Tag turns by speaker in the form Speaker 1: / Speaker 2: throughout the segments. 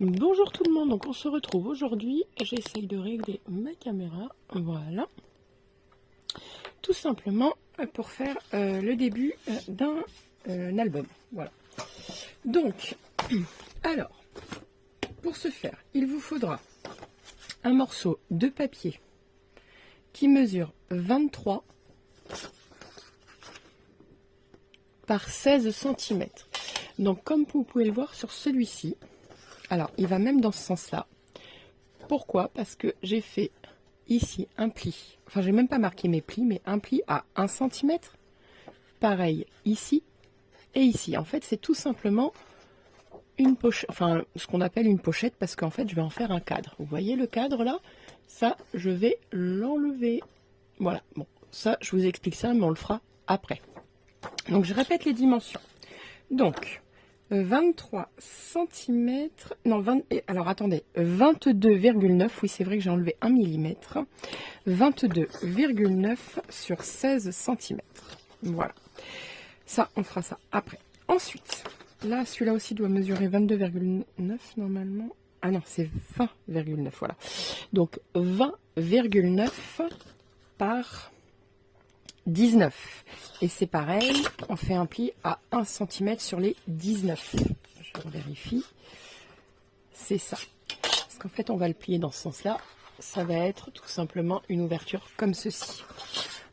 Speaker 1: Bonjour tout le monde, donc on se retrouve aujourd'hui, j'essaye de régler ma caméra, voilà, tout simplement pour faire le début d'un album, voilà. Donc, alors, pour ce faire, il vous faudra un morceau de papier qui mesure 23 par 16 cm. Donc comme vous pouvez le voir sur celui-ci, alors il va même dans ce sens-là. Pourquoi? Parce que j'ai fait ici un pli, enfin j'ai même pas marqué mes plis, mais un pli à 1 cm, pareil ici et ici. En fait c'est tout simplement une pochette, enfin ce qu'on appelle une pochette, parce qu'en fait je vais en faire un cadre. Vous voyez le cadre là? Ça je vais l'enlever. Voilà, bon ça je vous explique ça, mais on le fera après. Donc je répète les dimensions. Donc 23 cm, non 20, alors attendez, 22,9, oui c'est vrai que j'ai enlevé 1 mm, 22,9 sur 16 cm. Voilà, ça on fera ça après. Ensuite, là celui-là aussi doit mesurer 22,9 normalement. Ah non, c'est 20,9, voilà. Donc 20,9 par 19. Et c'est pareil, on fait un pli à 1 cm sur les 19. Je vérifie. C'est ça. Parce qu'en fait, on va le plier dans ce sens-là. Ça va être tout simplement une ouverture comme ceci.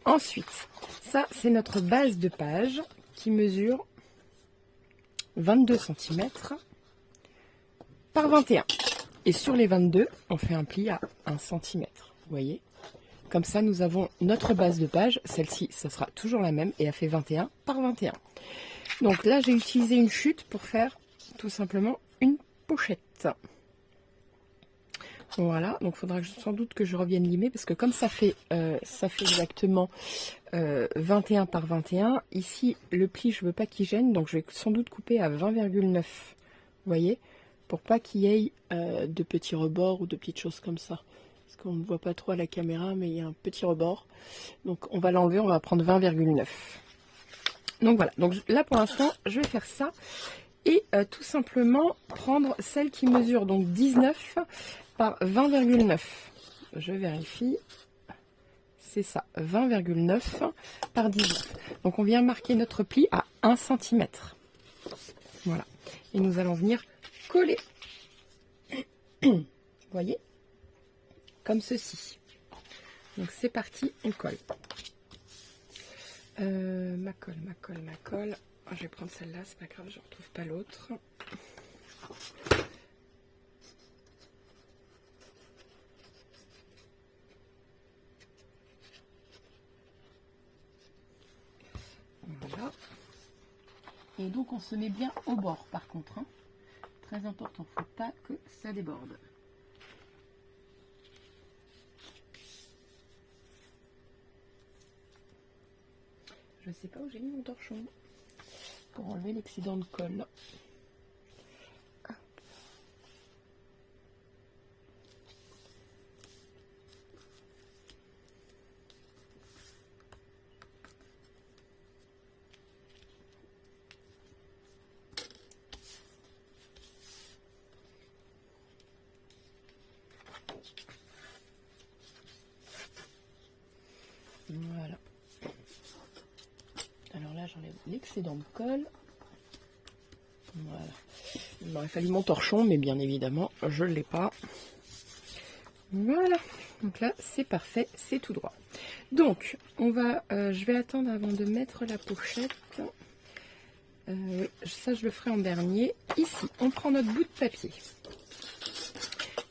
Speaker 1: Ensuite, ça, c'est notre base de page qui mesure 22 cm par 21. Et sur les 22, on fait un pli à 1 cm. Vous voyez ? Comme ça, nous avons notre base de page. Celle-ci, ça sera toujours la même et elle fait 21 par 21. Donc là, j'ai utilisé une chute pour faire tout simplement une pochette. Voilà, donc il faudra sans doute que je revienne limer parce que comme ça fait exactement 21 par 21, ici, le pli, je ne veux pas qu'il gêne, donc je vais sans doute couper à 20,9. Vous voyez, pour pas qu'il y ait de petits rebords ou de petites choses comme ça. Parce qu'on ne voit pas trop à la caméra, mais il y a un petit rebord. Donc on va l'enlever, on va prendre 20,9. Donc voilà, donc là pour l'instant, je vais faire ça. Et tout simplement prendre celle qui mesure donc 19 par 20,9. Je vérifie. C'est ça, 20,9 par 19. Donc on vient marquer notre pli à 1 cm. Voilà. Et nous allons venir coller. Vous voyez ? Comme ceci. Donc c'est parti, on colle. Ma colle. Oh, je vais prendre celle-là, c'est pas grave, je ne retrouve pas l'autre. Voilà. Et donc on se met bien au bord par contre. Hein. Très important, il ne faut pas que ça déborde. Je ne sais pas où j'ai mis mon torchon pour enlever l'excédent de colle. Voilà. Alors là, j'enlève l'excédent de colle. Voilà. Il m'aurait fallu mon torchon, mais bien évidemment, je ne l'ai pas. Voilà. Donc là, c'est parfait, c'est tout droit. Donc, on va, je vais attendre avant de mettre la pochette. Oui, ça, je le ferai en dernier. Ici, on prend notre bout de papier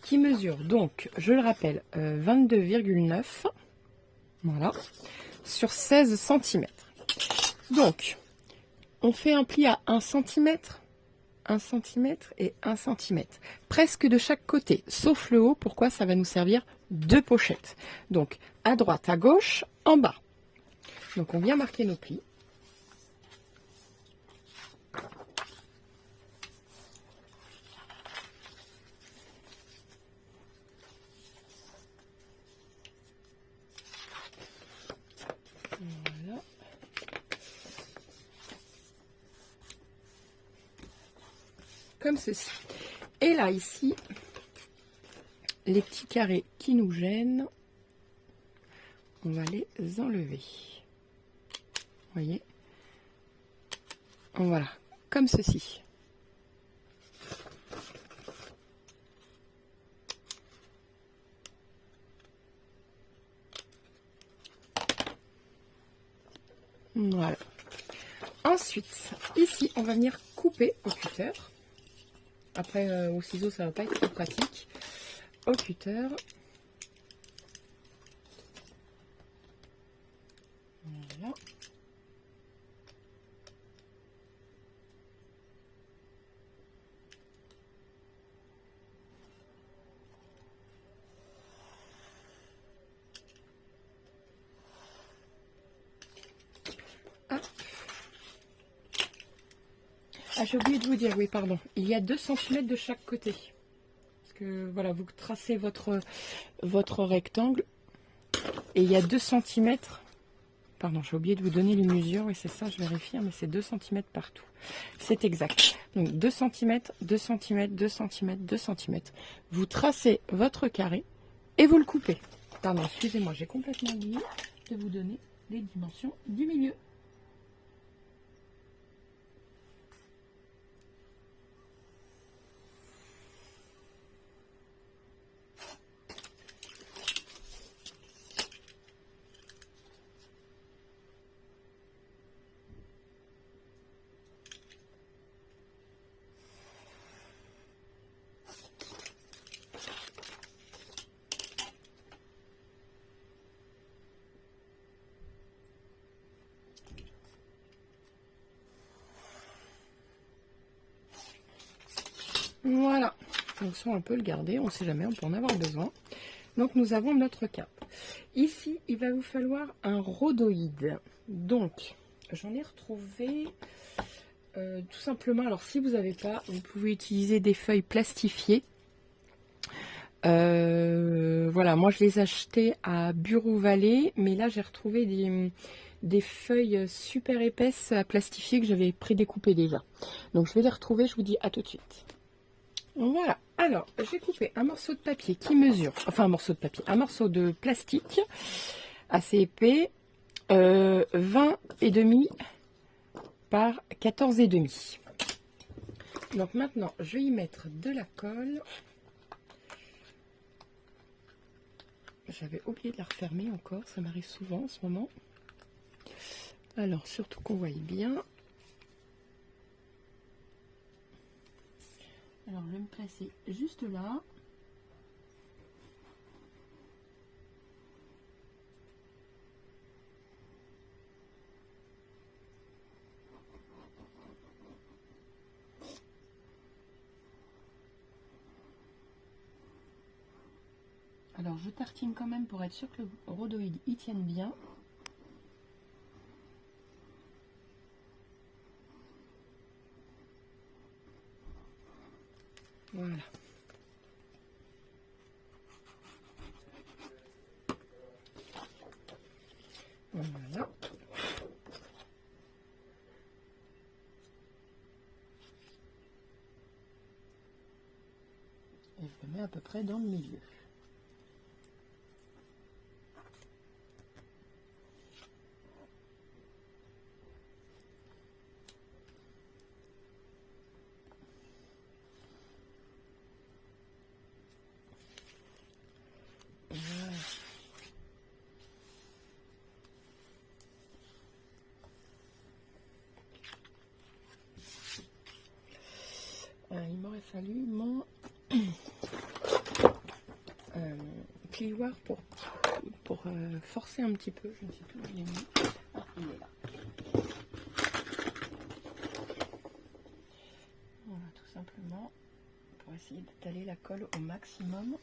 Speaker 1: qui mesure, donc, je le rappelle, 22,9. Voilà. Sur 16 cm. Donc, on fait un pli à 1 cm, 1 cm et 1 cm. Presque de chaque côté, sauf le haut. Pourquoi? Ça va nous servir de pochette. Donc, à droite, à gauche, en bas. Donc, on vient marquer nos plis. Voilà. Comme ceci. Et là, ici, les petits carrés qui nous gênent, on va les enlever. Vous voyez? Voilà, comme ceci. Voilà. Ensuite, ici, on va venir couper au cutter. Après, au ciseau, ça va pas être trop pratique. Au cutter. Voilà. Ah, j'ai oublié de vous dire, oui, pardon. Il y a 2 cm de chaque côté. Parce que, voilà, vous tracez votre rectangle. Et il y a 2 cm. Pardon, j'ai oublié de vous donner les mesures. Oui, c'est ça, je vérifie, mais c'est 2 cm partout. C'est exact. Donc, 2 cm, 2 cm, 2 cm, 2 cm. Vous tracez votre carré et vous le coupez. Pardon, excusez-moi, j'ai complètement oublié de vous donner les dimensions du milieu. Voilà, donc ça on peut le garder, on ne sait jamais, on peut en avoir besoin. Donc nous avons notre cape. Ici, il va vous falloir un rhodoïde. Donc, j'en ai retrouvé tout simplement, alors si vous n'avez pas, vous pouvez utiliser des feuilles plastifiées. Voilà, moi je les ai achetées à Bureau Vallée, mais là j'ai retrouvé des feuilles super épaisses à plastifier que j'avais prédécoupées déjà. Donc je vais les retrouver, je vous dis à tout de suite. Voilà, alors j'ai coupé un morceau de papier qui mesure, enfin un morceau de papier, un morceau de plastique assez épais, 20,5 par 14,5. Donc maintenant je vais y mettre de la colle. J'avais oublié de la refermer encore, ça m'arrive souvent en ce moment. Alors surtout qu'on voie bien. Alors, je vais me placer juste là. Alors, je tartine quand même pour être sûr que le rhodoïde y tienne bien. Voilà. Voilà. Et je le mets à peu près dans le milieu. Voilà. Il m'aurait fallu mon plioir pour forcer un petit peu. Je ne sais plus où je l'ai mis. Ah, il est là. Voilà, tout simplement pour essayer d'étaler la colle au maximum.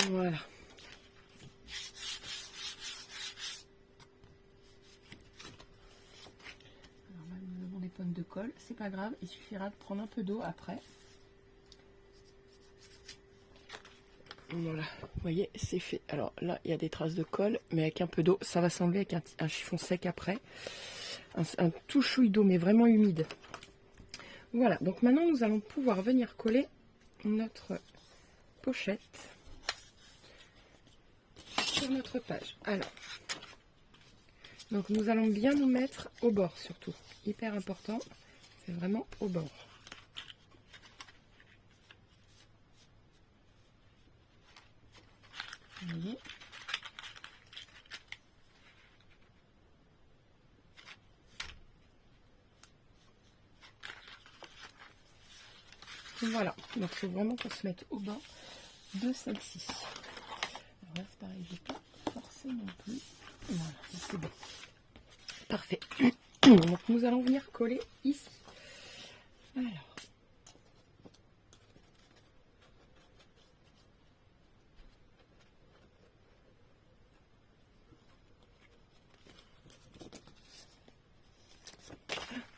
Speaker 1: Voilà. Alors là, nous avons des pommes de colle. C'est pas grave, il suffira de prendre un peu d'eau après. Voilà, vous voyez, c'est fait. Alors là, il y a des traces de colle, mais avec un peu d'eau, ça va s'enlever avec un chiffon sec après. Un tout chouille d'eau, mais vraiment humide. Voilà, donc maintenant, nous allons pouvoir venir coller notre pochette sur notre page. Alors, donc nous allons bien nous mettre au bord surtout. Hyper important, c'est vraiment au bord. Vous voyez ? Voilà, donc il faut vraiment qu'on se mette au bord de celle-ci. Alors là, c'est pareil, j'ai pas forcé non plus. Voilà, c'est bon. Parfait. Donc nous allons venir coller ici. Alors.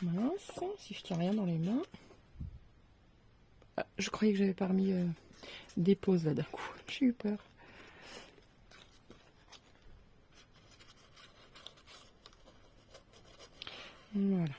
Speaker 1: Mince, si je tiens rien dans les mains. Ah, je croyais que j'avais pas remis des pauses là d'un coup. J'ai eu peur. Voilà.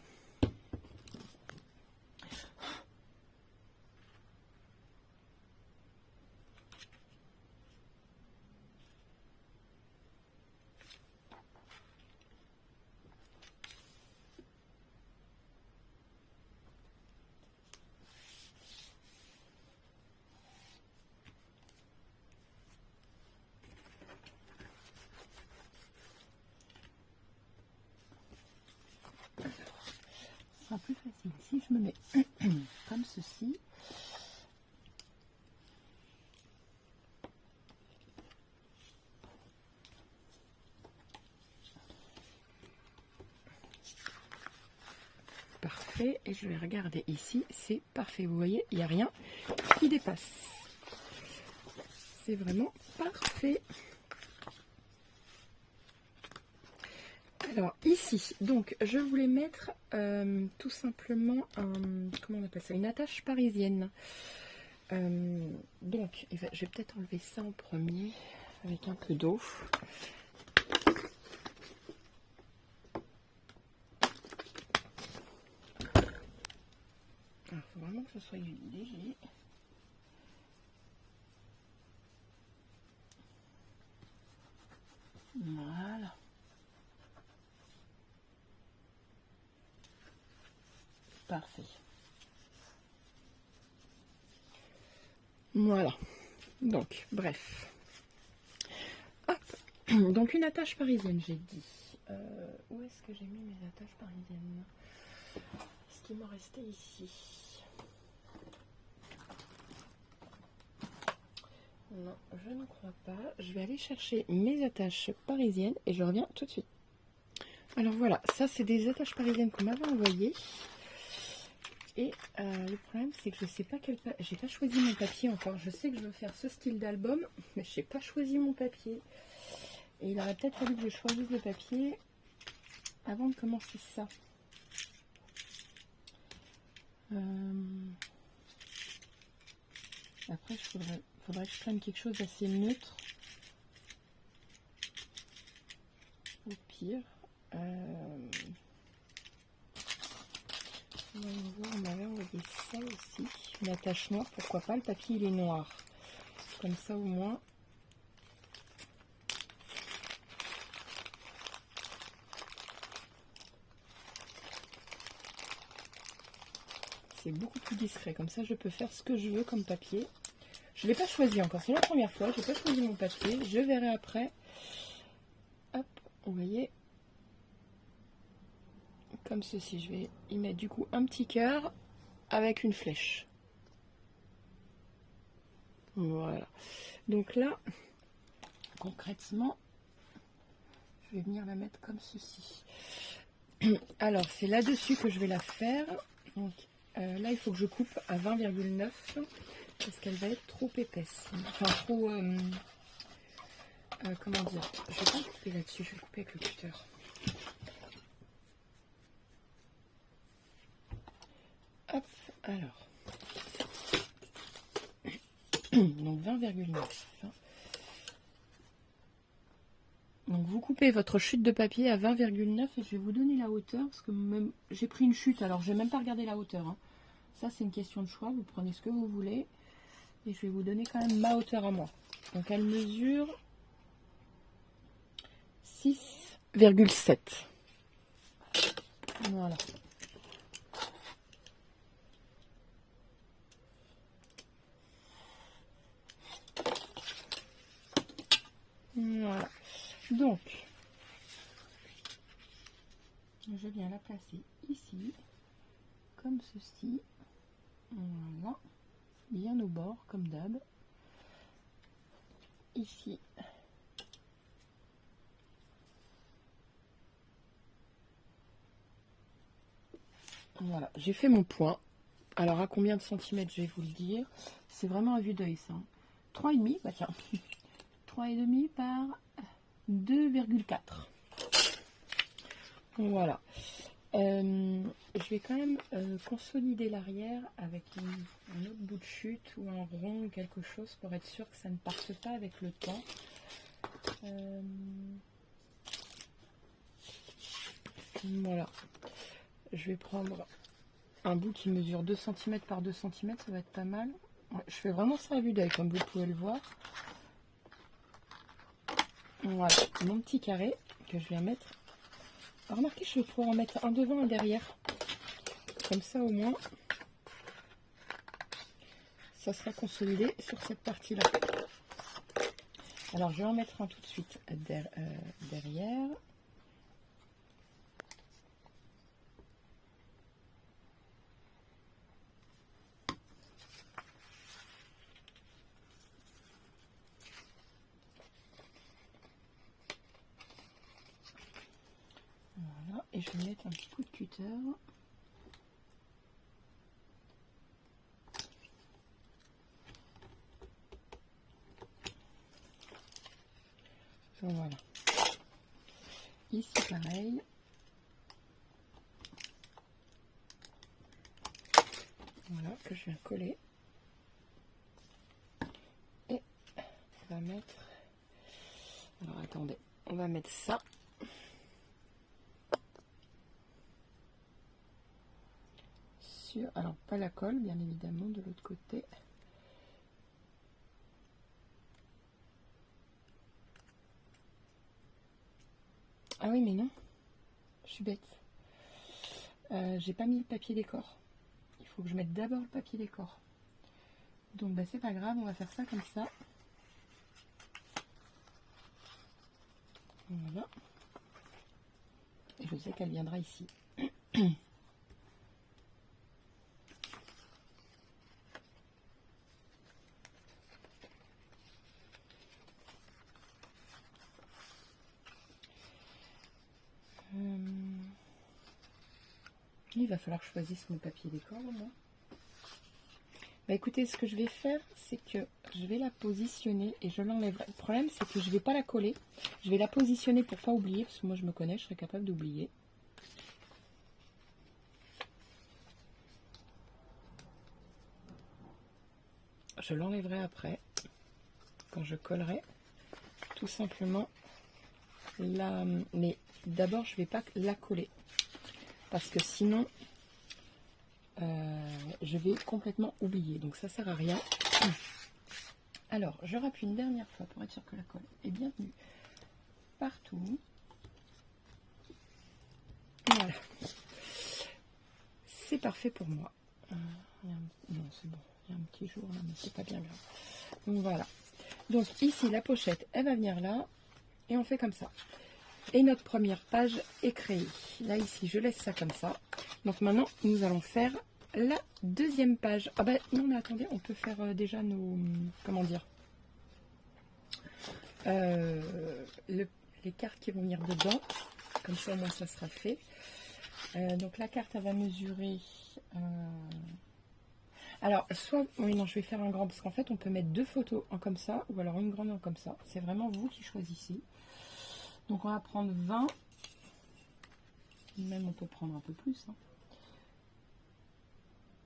Speaker 1: Ce sera plus facile si je me mets comme ceci. Parfait, et je vais regarder ici, c'est parfait, vous voyez, il n'y a rien qui dépasse. C'est vraiment parfait. Alors ici, donc je voulais mettre tout simplement comment on appelle ça, une attache parisienne. Donc je vais peut-être enlever ça en premier avec un peu d'eau. Il faut vraiment que ce soit léger. Voilà. Parfait. Voilà. Donc, bref. Hop. Donc, une attache parisienne, j'ai dit. Où est-ce que j'ai mis mes attaches parisiennes? Est-ce qu'il m'en restait ici? Non, je ne crois pas. Je vais aller chercher mes attaches parisiennes et je reviens tout de suite. Alors voilà, ça c'est des attaches parisiennes qu'on m'avait envoyées. Et le problème c'est que je sais pas j'ai pas choisi mon papier encore. Je sais que je veux faire ce style d'album, mais je n'ai pas choisi mon papier. Et il aurait peut-être fallu que je choisisse le papier avant de commencer ça. Après, faudrait que je prenne quelque chose d'assez neutre. Au pire. On m'avait envoyé ça aussi. Une attache noire, pourquoi pas, le papier il est noir. Comme ça au moins. C'est beaucoup plus discret, comme ça je peux faire ce que je veux comme papier. Je ne l'ai pas choisi encore, c'est la première fois, je n'ai pas choisi mon papier, je verrai après. Hop, vous voyez. Comme ceci, je vais y mettre du coup un petit cœur avec une flèche. Voilà. Donc là, concrètement, je vais venir la mettre comme ceci. Alors, c'est là-dessus que je vais la faire. Donc, là, il faut que je coupe à 20,9 parce qu'elle va être trop épaisse. Enfin, trop... comment dire? Je vais pas couper là-dessus, je vais couper avec le cutter. Hop, alors. Donc 20,9. Donc vous coupez votre chute de papier à 20,9 et je vais vous donner la hauteur parce que même j'ai pris une chute, alors je vais même pas regarder la hauteur. Hein. Ça c'est une question de choix, vous prenez ce que vous voulez et je vais vous donner quand même ma hauteur à moi. Donc elle mesure 6,7. Voilà. Voilà. Donc, je viens la placer ici, comme ceci. Voilà. Bien au bord, comme d'hab. Ici. Voilà, j'ai fait mon point. Alors, à combien de centimètres, je vais vous le dire. C'est vraiment à vue d'œil, ça. 3,5, bah tiens. 3,5 par 2,4. Voilà. Je vais quand même consolider l'arrière avec un autre bout de chute ou un rond ou quelque chose pour être sûr que ça ne parte pas avec le temps. Voilà. Je vais prendre un bout qui mesure 2 cm par 2 cm, ça va être pas mal. Ouais, je fais vraiment ça à vue d'œil, comme vous pouvez le voir. Voilà, mon petit carré que je viens mettre. Remarquez, je vais pouvoir en mettre un devant, un derrière. Comme ça, au moins, ça sera consolidé sur cette partie-là. Alors, je vais en mettre un tout de suite derrière. Voilà, et je vais mettre un petit coup de cutter. Voilà. Ici, pareil. Voilà, que je viens coller. Et on va mettre... Alors, attendez. On va mettre ça. Sur... Alors, pas la colle, bien évidemment, de l'autre côté. Ah oui, mais non. Je suis bête. J'ai pas mis le papier décor. Il faut que je mette d'abord le papier décor. Donc, bah, c'est pas grave, on va faire ça comme ça. Voilà. Et je sais qu'elle viendra ici. Il va falloir que je choisisse mon papier décor au moins. Bah écoutez, ce que je vais faire, c'est que je vais la positionner et je l'enlèverai. Le problème, c'est que je ne vais pas la coller. Je vais la positionner pour pas oublier, parce que moi je me connais, je serais capable d'oublier. Je l'enlèverai après, quand je collerai, tout simplement. La... Mais d'abord, je ne vais pas la coller, parce que sinon, je vais complètement oublier. Donc ça sert à rien. Alors, je rappuie une dernière fois pour être sûr que la colle est bien tenue partout. Voilà. C'est parfait pour moi. Non, c'est bon. Il y a un petit jour là, mais c'est pas bien grave. Donc voilà. Donc ici, la pochette, elle va venir là. Et on fait comme ça. Et notre première page est créée. Là, ici, je laisse ça comme ça. Donc maintenant, nous allons faire la deuxième page. Ah bah non, mais attendez, on peut faire déjà nos... Comment dire, les cartes qui vont venir dedans. Comme ça, au moins, ça sera fait. Donc la carte, elle va mesurer... Alors, soit... Oui, non, je vais faire un grand, parce qu'en fait, on peut mettre deux photos, un comme ça, ou alors une grande, un comme ça. C'est vraiment vous qui choisissez. Donc, on va prendre 20. Même, on peut prendre un peu plus. Hein.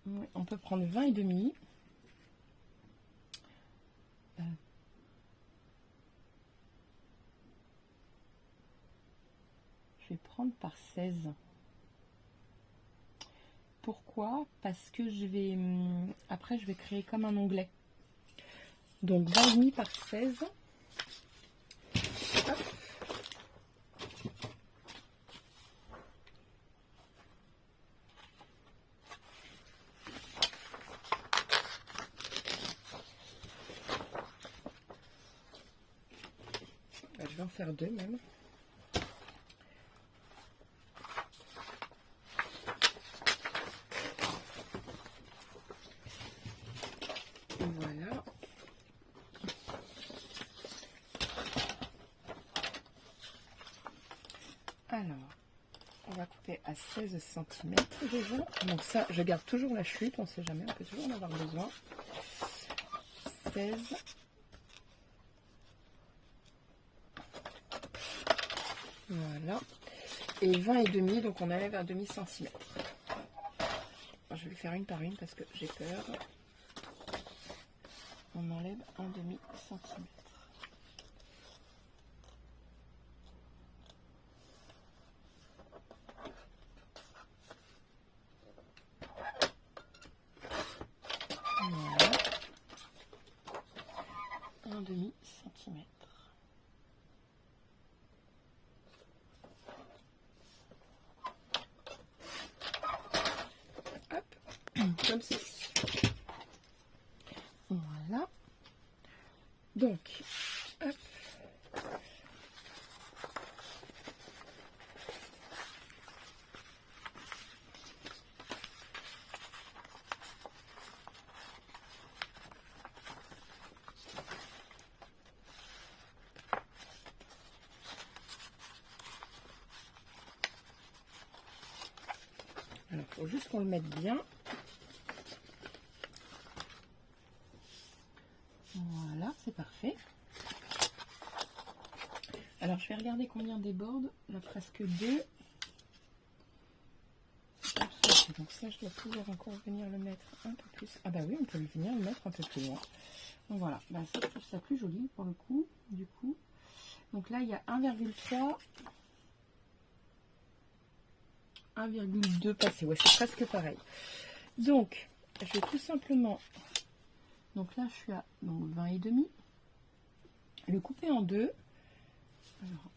Speaker 1: Oui, on peut prendre 20 et demi. vais prendre par 16. Pourquoi? Parce que je vais... Après, je vais créer comme un onglet. Donc, 20,5 par 16. Hop. Je vais en faire 2 même. Voilà. Alors, on va couper à 16 cm déjà. Donc ça, je garde toujours la chute, on ne sait jamais, on peut toujours en avoir besoin. 16. Voilà. Et 20 et demi, donc on enlève un demi-centimètre. Je vais faire une par une parce que j'ai peur. On enlève un demi-centimètre. Voilà. Un demi-centimètre. Comme ceci. Voilà. Donc, hop. Alors, il faut juste qu'on le mette bien. Voilà, c'est parfait. Alors, je vais regarder combien déborde. Là, presque 2. Donc ça, je dois pouvoir encore venir le mettre un peu plus. Ah bah oui, on peut venir le mettre un peu plus loin. Donc voilà, bah ça, je trouve ça plus joli pour le coup, du coup. Donc là, il y a 1,3, 1,2 passé. Ouais, c'est presque pareil. Donc, je vais tout simplement... Donc là, je suis à 20 et demi. Le couper en 2. Alors,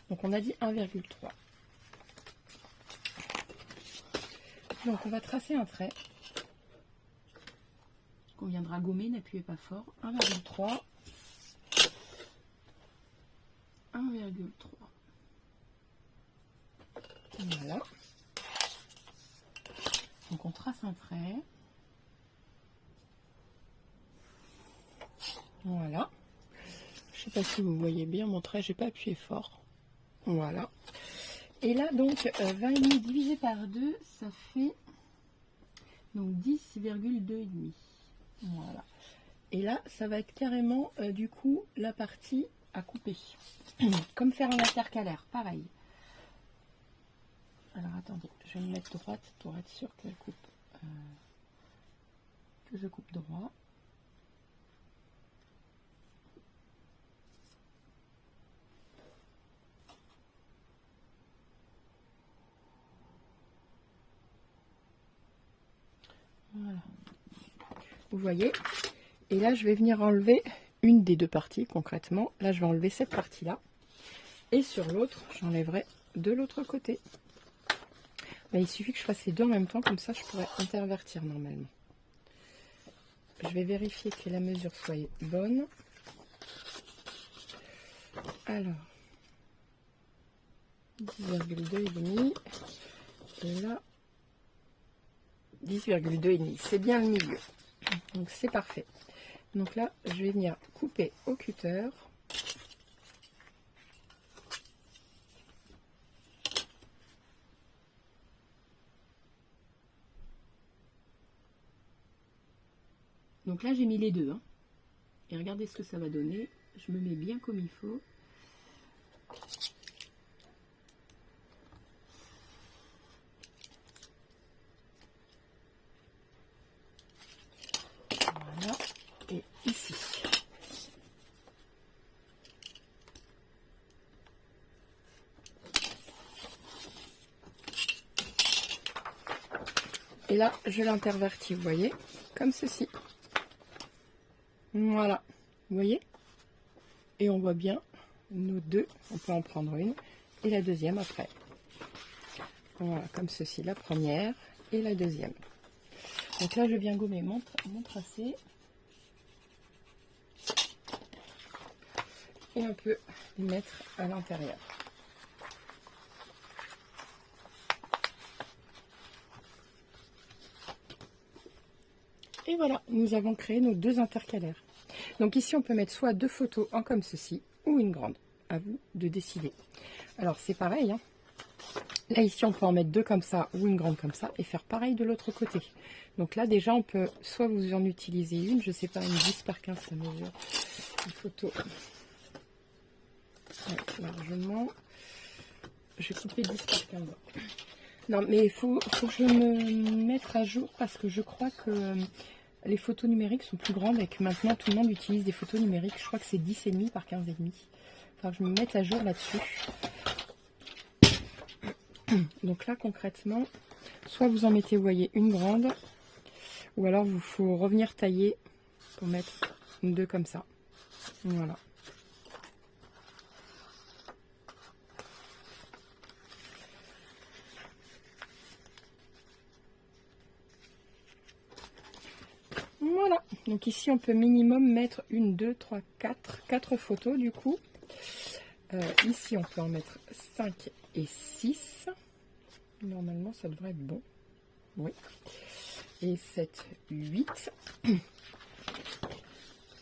Speaker 1: donc on a dit 1,3. Donc on va tracer un trait qu'on viendra gommer, n'appuyez pas fort. 1,3. 1,3. Voilà. Donc on trace un trait. Voilà. Je sais pas si vous voyez bien mon trait, j'ai pas appuyé fort. Voilà. Et là donc 20,5 divisé par 2, ça fait donc 10,2,5. Voilà. Et là, ça va être carrément du coup la partie à couper. Comme faire un intercalaire, pareil. Alors attendez, je vais me mettre droite pour être sûr qu'elle coupe, que je coupe droit. Voilà. Vous voyez? Et là, je vais venir enlever une des deux parties concrètement. Là, je vais enlever cette partie-là. Et sur l'autre, j'enlèverai de l'autre côté. Mais il suffit que je fasse les deux en même temps, comme ça, je pourrais intervertir normalement. Je vais vérifier que la mesure soit bonne. Alors, 10,2,5. Et là, 10,2,5. C'est bien le milieu. Donc, c'est parfait. Donc là, je vais venir couper au cutter. Donc là, j'ai mis les deux. Hein. Et regardez ce que ça va donner. Je me mets bien comme il faut. Voilà. Et ici. Et là, je l'intervertis, vous voyez, comme ceci. Voilà, vous voyez? Et on voit bien nos deux. On peut en prendre une et la deuxième après. Voilà, comme ceci, la première et la deuxième. Donc là, je viens gommer mon tracé. Et on peut les mettre à l'intérieur. Et voilà, nous avons créé nos deux intercalaires. Donc ici, on peut mettre soit deux photos en comme ceci, ou une grande. À vous de décider. Alors c'est pareil, hein. Là ici, on peut en mettre deux comme ça, ou une grande comme ça, et faire pareil de l'autre côté. Donc là, déjà, on peut soit vous en utiliser une, je sais pas, une 10 par 15, ça mesure une photo. Ouais, largement. Je vais couper 10 par 15. Non, mais il faut que je me mette à jour parce que je crois que les photos numériques sont plus grandes et que maintenant tout le monde utilise des photos numériques. Je crois que c'est 10,5 par 15,5. Enfin, je me mette à jour là-dessus. Donc là, concrètement, soit vous en mettez, vous voyez, une grande, ou alors il faut revenir tailler pour mettre une deux comme ça. Voilà. Voilà, donc ici on peut minimum mettre une, deux, trois, quatre photos du coup. Ici on peut en mettre 5 et 6. Normalement ça devrait être bon. Oui. Et 7, 8,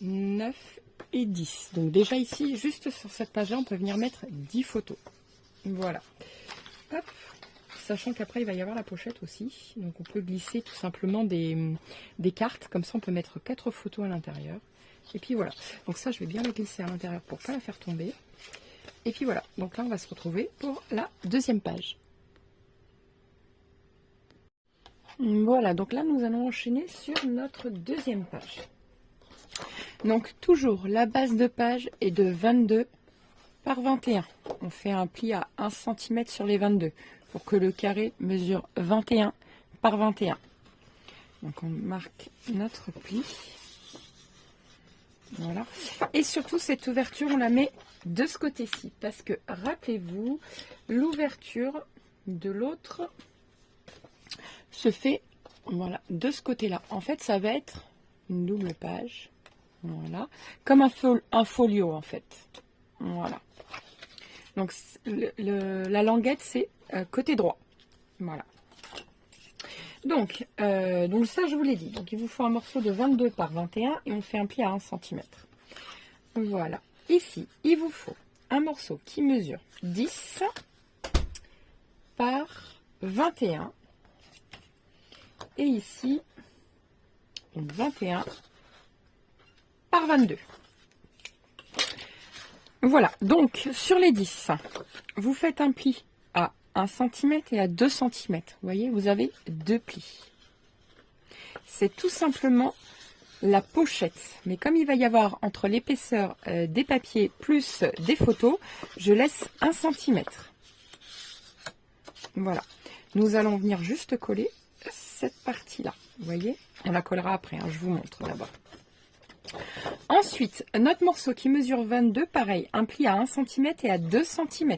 Speaker 1: 9 et 10. Donc déjà ici, juste sur cette page-là, on peut venir mettre 10 photos. Voilà. Hop. Sachant qu'après il va y avoir la pochette aussi. Donc on peut glisser tout simplement des cartes. Comme ça on peut mettre 4 photos à l'intérieur. Et puis voilà. Donc ça je vais bien la glisser à l'intérieur pour ne pas la faire tomber. Et puis voilà. Donc là on va se retrouver pour la deuxième page. Voilà, donc là nous allons enchaîner sur notre deuxième page. Donc toujours la base de page est de 22 par 21. On fait un pli à 1 cm sur les 22 pour que le carré mesure 21 par 21. Donc on marque notre pli. Voilà. Et surtout cette ouverture on la met de ce côté-ci parce que rappelez-vous, l'ouverture de l'autre se fait voilà de ce côté-là. En fait ça va être une double page. Voilà, comme un folio en fait. Voilà. Donc la languette c'est côté droit. Voilà. Donc ça je vous l'ai dit. Donc il vous faut un morceau de 22 par 21 et on fait un pli à 1 cm. Voilà. Ici il vous faut un morceau qui mesure 10 par 21. Et ici 21 par 22. Voilà, donc sur les 10, vous faites un pli à 1 cm et à 2 cm. Vous voyez, vous avez deux plis. C'est tout simplement la pochette. Mais comme il va y avoir entre l'épaisseur des papiers plus des photos, je laisse 1 cm. Voilà. Nous allons venir juste coller cette partie-là. Vous voyez, on la collera après, hein, je vous montre d'abord. Ensuite, notre morceau qui mesure 22, pareil, un pli à 1 cm et à 2 cm.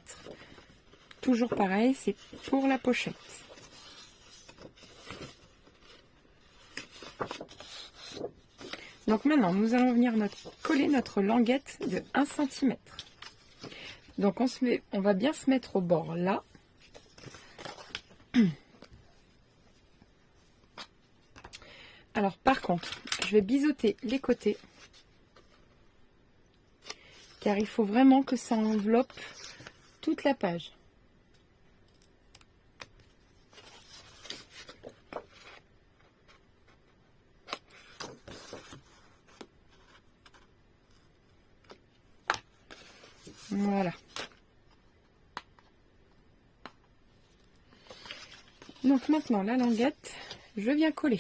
Speaker 1: Toujours pareil, c'est pour la pochette. Donc maintenant, nous allons venir coller notre languette de 1 cm. Donc on va bien se mettre au bord là. Alors par contre, je vais biseauter les côtés. Car il faut vraiment que ça enveloppe toute la page. Voilà. Donc maintenant la languette, je viens coller.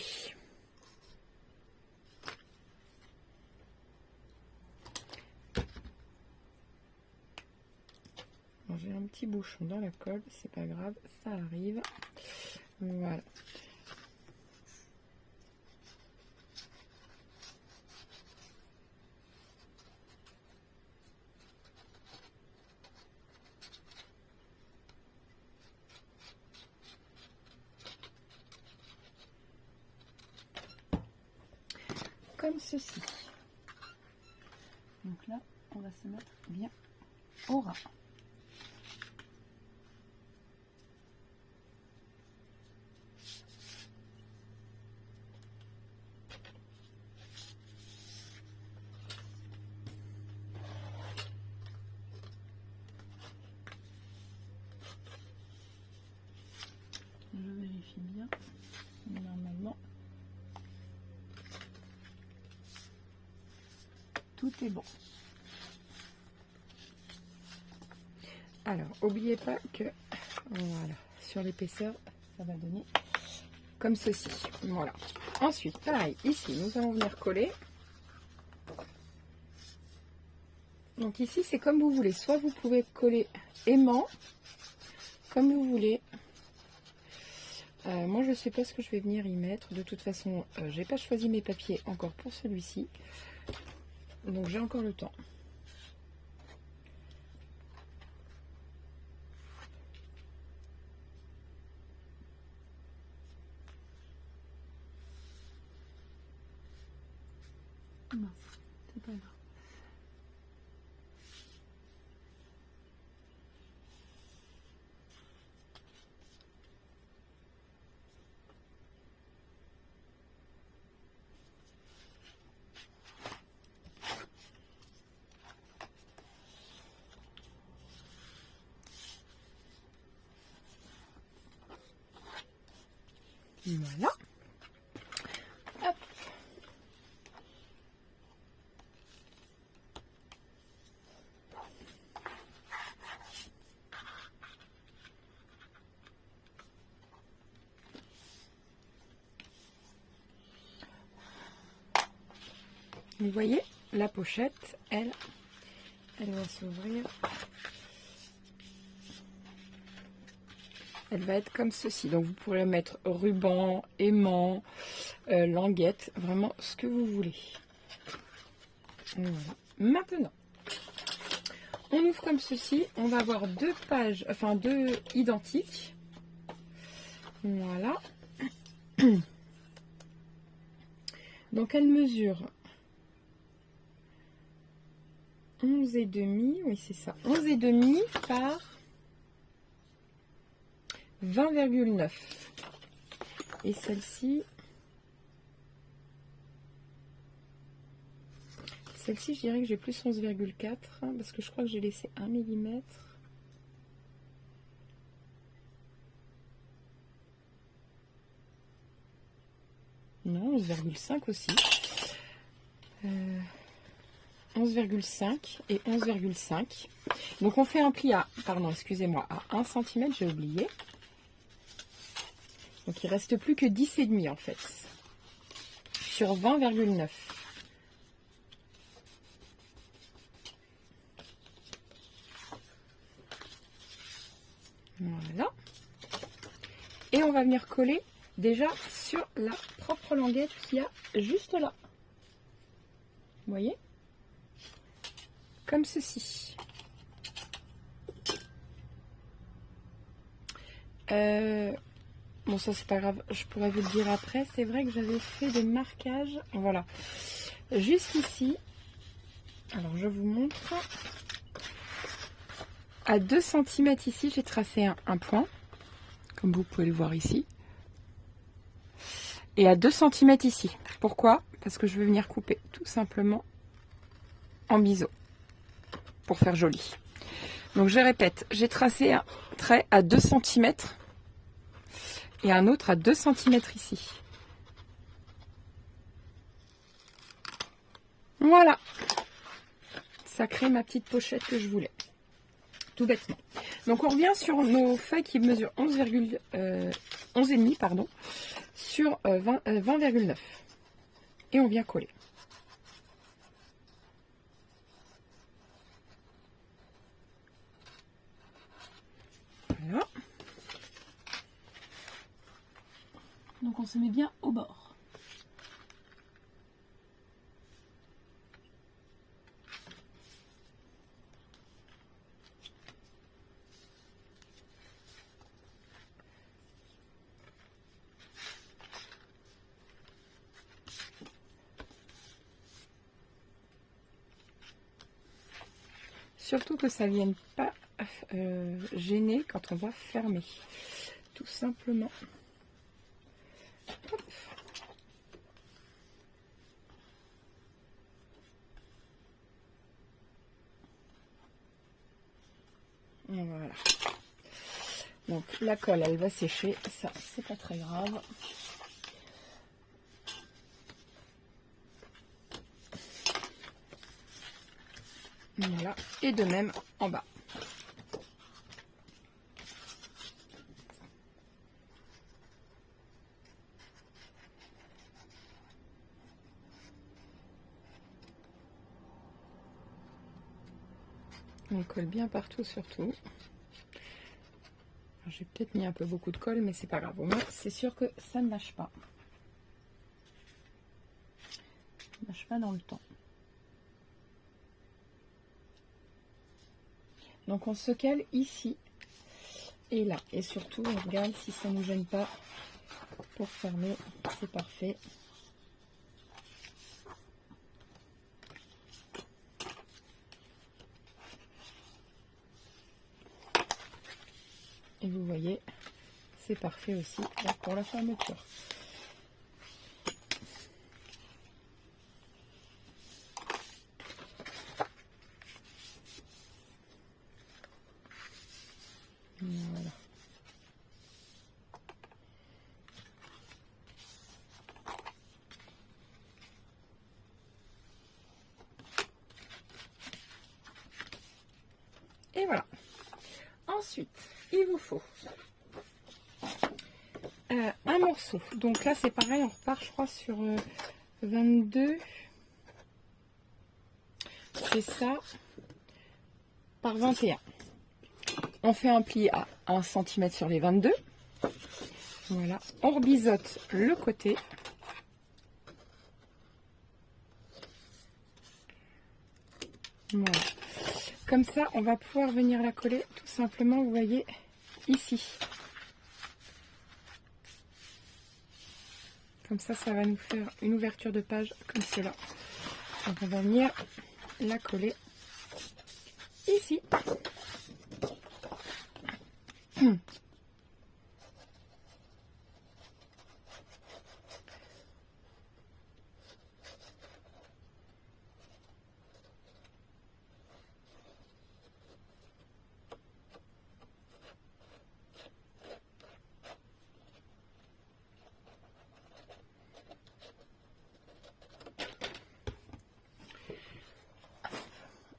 Speaker 1: J'ai un petit bouchon dans la colle, c'est pas grave, ça arrive. Voilà. comme ceci. Donc là, on va se mettre bien au ras. Je vérifie bien. Normalement, tout est bon. Alors, n'oubliez pas que voilà, sur l'épaisseur, ça va donner comme ceci. Voilà. Ensuite, pareil, ici, nous allons venir coller. Donc ici, c'est comme vous voulez. Soit vous pouvez coller aimant, comme vous voulez. Moi, je ne sais pas ce que je vais venir y mettre. De toute façon, j'ai pas choisi mes papiers encore pour celui-ci. Donc, j'ai encore le temps. Non, c'est pas grave. Voilà. Hop. Vous voyez, la pochette, elle va s'ouvrir. Elle va être comme ceci. Donc vous pourrez mettre ruban, aimant, languette, vraiment ce que vous voulez. Voilà. Maintenant, on ouvre comme ceci. On va avoir deux pages, enfin deux identiques. Voilà. Donc elle mesure 11,5, oui c'est ça, 11,5 par 20,9. Et celle-ci, je dirais que j'ai plus 11,4 hein, parce que je crois que j'ai laissé 1 mm. Non, 11,5 aussi. 11,5 et 11,5. Donc on fait un pli à, pardon, excusez-moi, à 1 cm, j'ai oublié. Donc il reste plus que 10,5 en fait. Sur 20,9. Voilà. Et on va venir coller déjà sur la propre languette qu'il y a juste là. Vous voyez? Comme ceci. Bon, ça c'est pas grave, je pourrais vous le dire après. C'est vrai que j'avais fait des marquages. Voilà. Juste ici. Alors je vous montre. À 2 cm ici, j'ai tracé un point. Comme vous pouvez le voir ici. Et à 2 cm ici. Pourquoi? Parce que je vais venir couper tout simplement en biseau. Pour faire joli. Donc je répète, j'ai tracé un trait à 2 cm. Et un autre à 2 cm ici. Voilà. Ça crée ma petite pochette que je voulais. Tout bêtement. Donc on revient sur nos feuilles qui mesurent 11,5 pardon, sur 20,9. Et on vient coller. Voilà. Donc on se met bien au bord. Surtout que ça ne vienne pas gêner quand on va fermer. Tout simplement. Hop. Voilà. Donc la colle, elle va sécher. Ça, c'est pas très grave. Voilà. Et de même en bas. On colle bien partout surtout. J'ai peut-être mis un peu beaucoup de colle, mais c'est pas grave. Au moins, c'est sûr que ça ne lâche pas. Ça ne lâche pas dans le temps. Donc on se cale ici et là. Et surtout, on regarde si ça ne nous gêne pas pour fermer. C'est parfait. Et vous voyez, c'est parfait aussi pour la fermeture. Voilà. Et voilà. Ensuite, il vous faut un morceau. Donc là, c'est pareil, on repart, je crois, sur 22. C'est ça, par 21. On fait un pli à 1 cm sur les 22. Voilà. On rebiseute le côté. Voilà. Comme ça, on va pouvoir venir la coller tout simplement, vous voyez, ici. Comme ça, ça va nous faire une ouverture de page comme cela. Donc, on va venir la coller ici.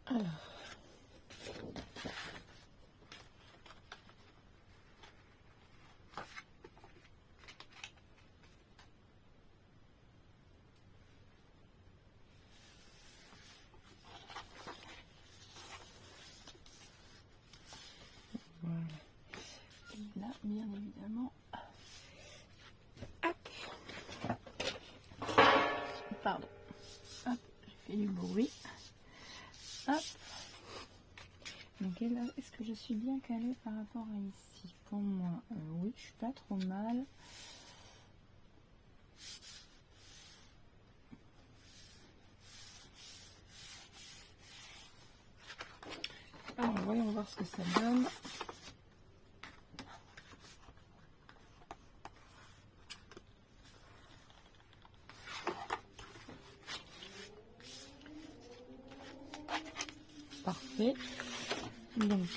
Speaker 1: Alors. Voilà. Et là, bien évidemment, hop, pardon, hop, j'ai fait du bruit, hop. Donc là, est-ce que je suis bien calée par rapport à ici? Pour moi, oui, je suis pas trop mal. Alors, voyons voir ce que ça donne. Parfait. Donc,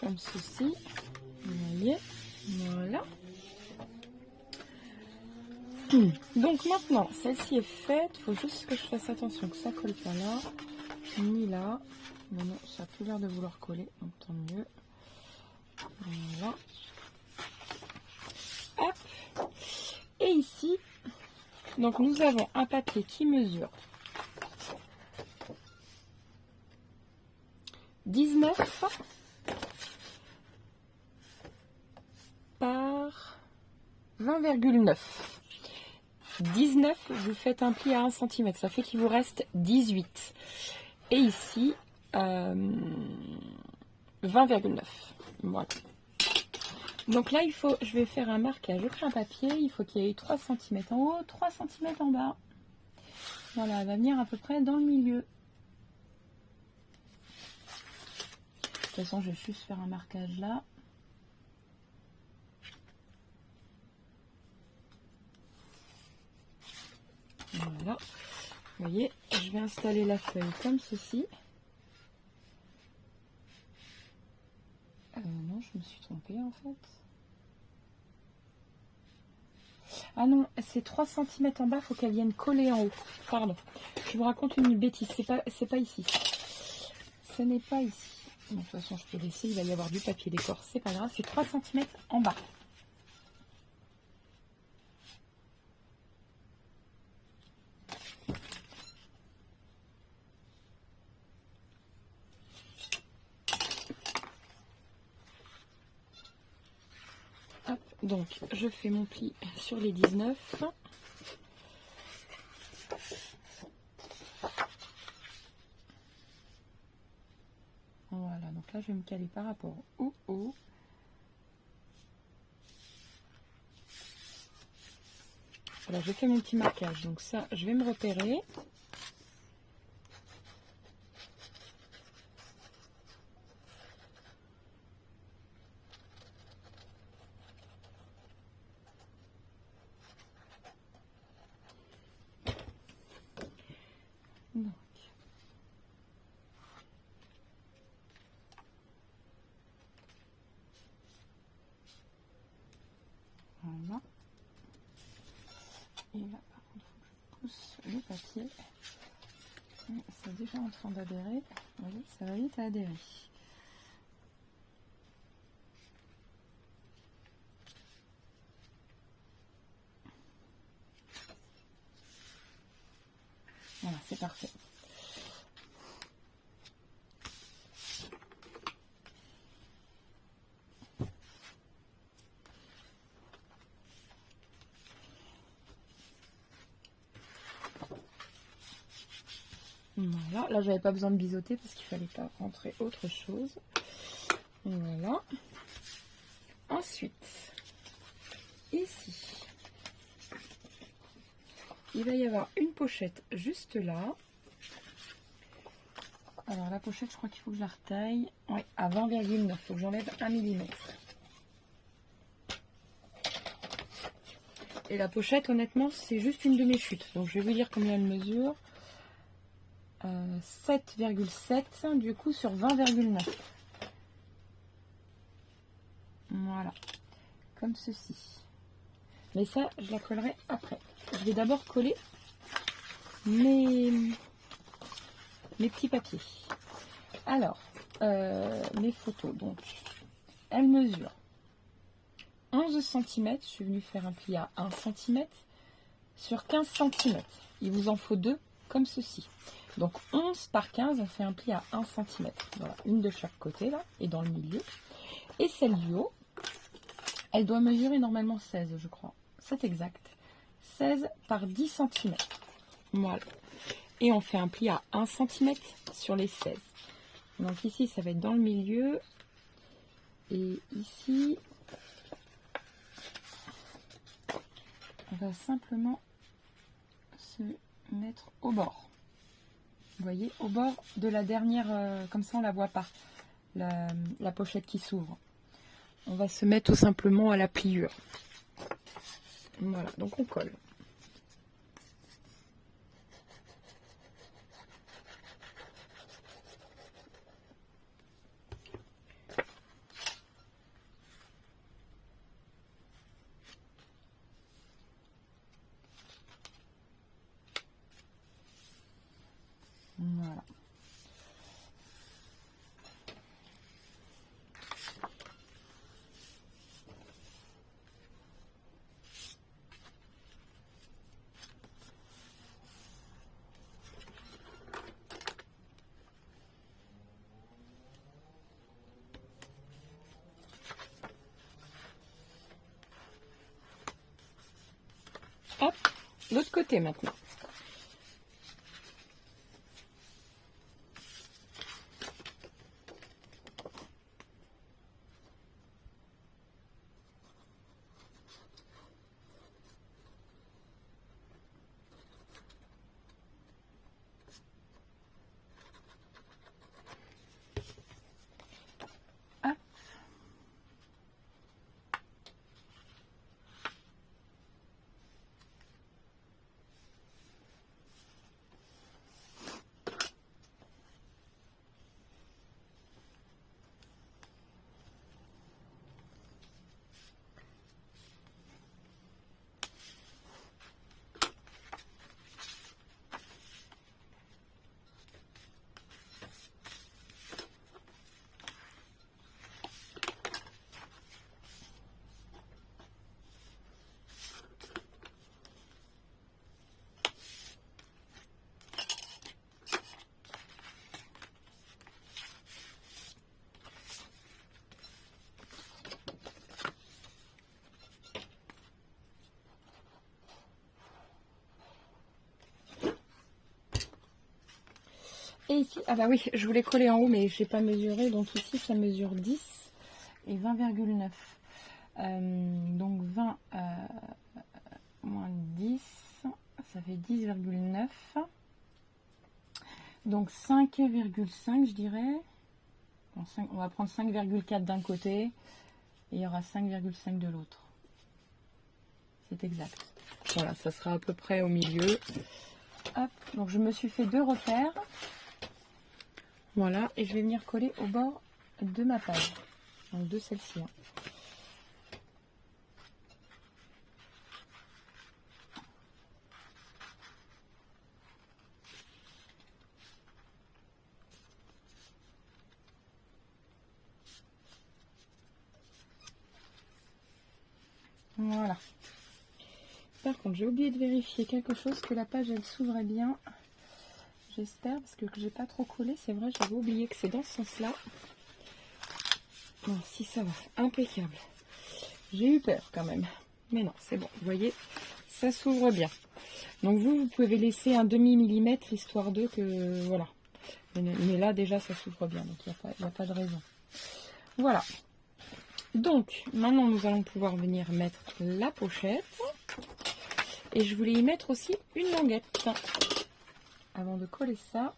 Speaker 1: comme ceci, vous voyez, voilà. Donc maintenant, celle-ci est faite, il faut juste que je fasse attention que ça colle pas là, ni là. Mais non, ça a plus l'air de vouloir coller, donc tant mieux. Voilà. Hop. Et ici, donc nous avons un papier qui mesure 19 par 20,9. 19, vous faites un pli à 1 cm, ça fait qu'il vous reste 18. Et ici, 20,9. Voilà.
Speaker 2: Donc là, je vais faire un marquage au crin papier. Il faut qu'il y ait 3 cm en haut, 3 cm en bas. Voilà, elle va venir à peu près dans le milieu. De toute façon, je vais juste faire un marquage là. Voilà. Vous voyez, je vais installer la feuille comme ceci. Non, je me suis trompée en fait. Ah non, c'est 3 cm en bas, il faut qu'elle vienne coller en haut. Pardon, je vous raconte une bêtise, c'est pas ici. Ce n'est pas ici. Bon, de toute façon, je peux laisser, il va y avoir du papier décor, c'est pas grave, c'est 3 cm en bas. Hop, donc je fais mon pli sur les 19. Voilà, donc là je vais me caler par rapport au haut. Voilà, je fais mon petit marquage, donc ça je vais me repérer. Donc, voilà. Et là, par contre, il faut que je pousse le papier. C'est déjà en train d'adhérer. Vous voyez, ça va vite à adhérer. Voilà, c'est parfait. Voilà, là j'avais pas besoin de biseauter parce qu'il fallait pas rentrer autre chose. Voilà. Ensuite, ici, il va y avoir une pochette juste là. Alors la pochette, je crois qu'il faut que je la retaille. Oui, à 20,9. Il faut que j'enlève 1 mm. Et la pochette, honnêtement, c'est juste une de mes chutes. Donc je vais vous dire combien elle mesure. 7,7 du coup sur 20,9. Voilà, comme ceci. Mais ça, je la collerai après. Je vais d'abord coller mes petits papiers. Alors, mes photos, donc, elles mesurent 11 cm. Je suis venue faire un pli à 1 cm sur 15 cm. Il vous en faut deux comme ceci. Donc 11 par 15, on fait un pli à 1 cm. Voilà, une de chaque côté là, et dans le milieu. Et celle du haut, elle doit mesurer normalement 16, je crois. C'est exact. 16 par 10 cm. Voilà. Et on fait un pli à 1 cm sur les 16. Donc ici, ça va être dans le milieu. Et ici, on va simplement se mettre au bord. Vous voyez, au bord de la dernière, comme ça on la voit pas, la pochette qui s'ouvre. On va se mettre tout simplement à la pliure. Voilà, donc on colle. Voilà. Hop, l'autre côté maintenant. Et ici, ah bah oui, je voulais coller en haut, mais j'ai pas mesuré. Donc ici, ça mesure 10 et 20,9. Donc 20 moins 10, ça fait 10,9. Donc 5,5 je dirais. Bon, on va prendre 5,4 d'un côté et il y aura 5,5 de l'autre. C'est exact. Voilà, ça sera à peu près au milieu. Hop, donc je me suis fait 2 repères. Voilà, et je vais venir coller au bord de ma page. Donc de celle-ci. Hein. Voilà. Par contre, j'ai oublié de vérifier quelque chose, que la page elle s'ouvrait bien. J'espère, parce que j'ai pas trop collé. C'est vrai, j'avais oublié que c'est dans ce sens-là. Bon, si ça va, impeccable. J'ai eu peur quand même. Mais non, c'est bon. Vous voyez, ça s'ouvre bien. Donc vous pouvez laisser un demi-millimètre, histoire de que... Voilà. Mais là, déjà, ça s'ouvre bien. Donc, il n'y a pas de raison. Voilà. Donc, maintenant, nous allons pouvoir venir mettre la pochette. Et je voulais y mettre aussi une languette. Avant de coller ça,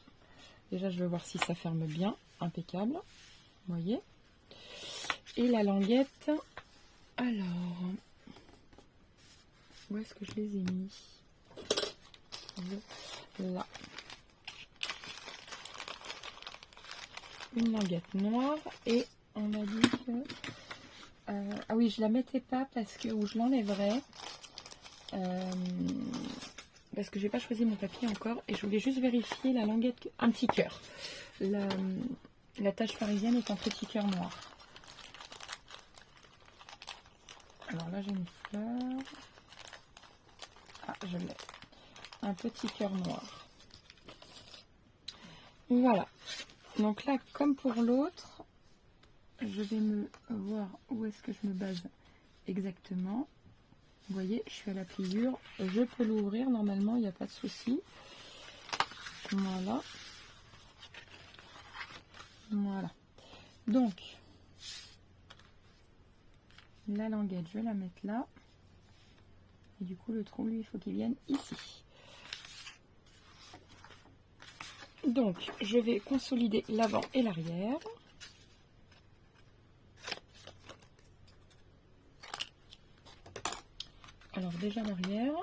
Speaker 2: déjà, je vais voir si ça ferme bien. Impeccable. Vous voyez. Et la languette, alors, où est-ce que je les ai mis? Là. Une languette noire et on a dit que... ah oui, je la mettais pas parce que... Ou je l'enlèverais. Parce que j'ai pas choisi mon papier encore. Et je voulais juste vérifier la languette... Un petit cœur. La tache parisienne est un petit cœur noir. Alors là, j'ai une fleur. Ah, je l'ai. Un petit cœur noir. Voilà. Donc là, comme pour l'autre, je vais me voir où est-ce que je me base exactement. Vous voyez, je suis à la pliure. Je peux l'ouvrir normalement, il n'y a pas de souci. Voilà. Voilà. Donc, la languette, je vais la mettre là. Et du coup, le trou, lui, il faut qu'il vienne ici. Donc, je vais consolider l'avant et l'arrière. Alors, déjà l'arrière.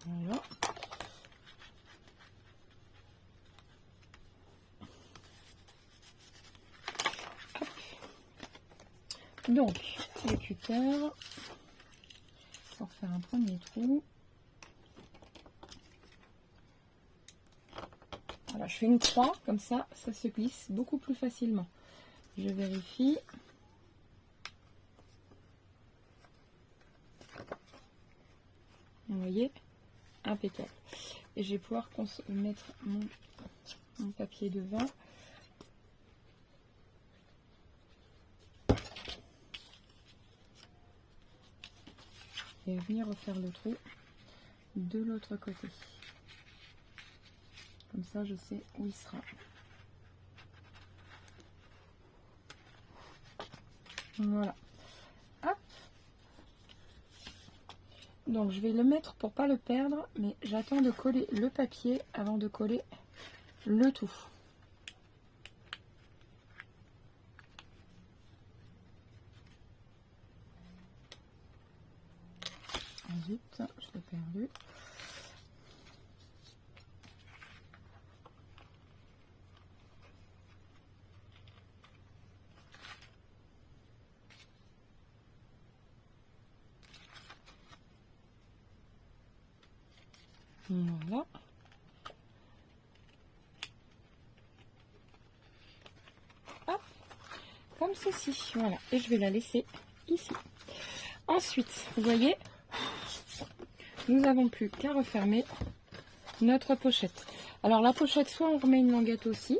Speaker 2: Voilà. Donc, le cutter pour faire un premier trou. Voilà, je fais une croix, comme ça, ça se glisse beaucoup plus facilement. Je vérifie. Vous voyez, impeccable. Et je vais pouvoir mettre mon papier devant. Et venir refaire le trou de l'autre côté. Comme ça, je sais où il sera. Voilà. Hop. Donc, je vais le mettre pour pas le perdre, mais j'attends de coller le papier avant de coller le tout. Zut, je l'ai perdu. Voilà. Hop. Comme ceci. Voilà. Et je vais la laisser ici. Ensuite, vous voyez, nous n'avons plus qu'à refermer notre pochette. Alors la pochette, soit on remet une languette aussi,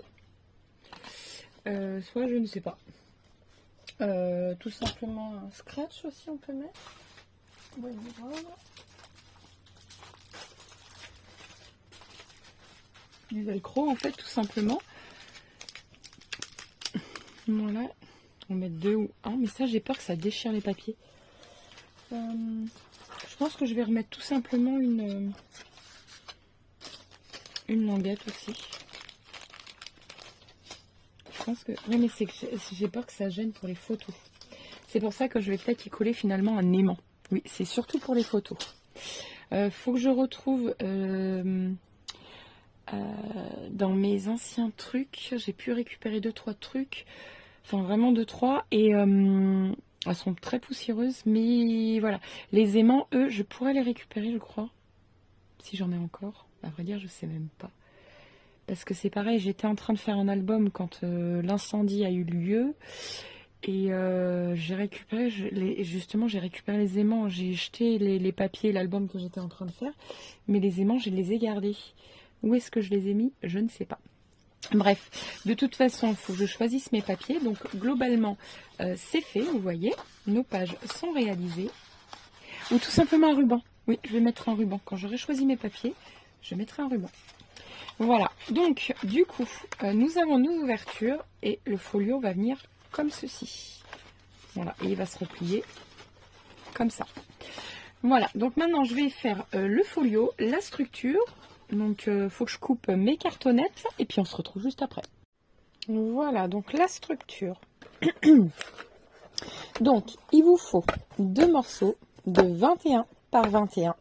Speaker 2: soit je ne sais pas. Tout simplement un scratch aussi, on peut mettre. Ouais, voilà. Du velcro en fait, tout simplement. Voilà. On va mettre 2 ou 1, mais ça j'ai peur que ça déchire les papiers. Je pense que je vais remettre tout simplement une languette aussi. Je pense que... Oui, mais c'est que j'ai peur que ça gêne pour les photos. C'est pour ça que je vais peut-être y coller finalement un aimant. Oui, c'est surtout pour les photos. Faut que je retrouve dans mes anciens trucs. J'ai pu récupérer 2-3 trucs. Enfin, vraiment 2-3. Et elles sont très poussiéreuses. Mais voilà. Les aimants, eux, je pourrais les récupérer, je crois. Si j'en ai encore. À vrai dire, je sais même pas. Parce que c'est pareil, j'étais en train de faire un album quand l'incendie a eu lieu. Et j'ai récupéré, justement, j'ai récupéré les aimants. J'ai jeté les papiers, l'album que j'étais en train de faire. Mais les aimants, je les ai gardés. Où est-ce que je les ai mis? Je ne sais pas. Bref, de toute façon, il faut que je choisisse mes papiers. Donc, globalement, c'est fait, vous voyez. Nos pages sont réalisées. Ou tout simplement un ruban. Oui, je vais mettre un ruban. Quand j'aurai choisi mes papiers, je mettrai un ruban. Voilà, donc du coup, nous avons nos ouvertures et le folio va venir comme ceci. Voilà, et il va se replier comme ça. Voilà, donc maintenant je vais faire le folio, la structure. Donc il faut que je coupe mes cartonnettes et puis on se retrouve juste après. Voilà, donc la structure. Donc il vous faut 2 morceaux de 21 par 21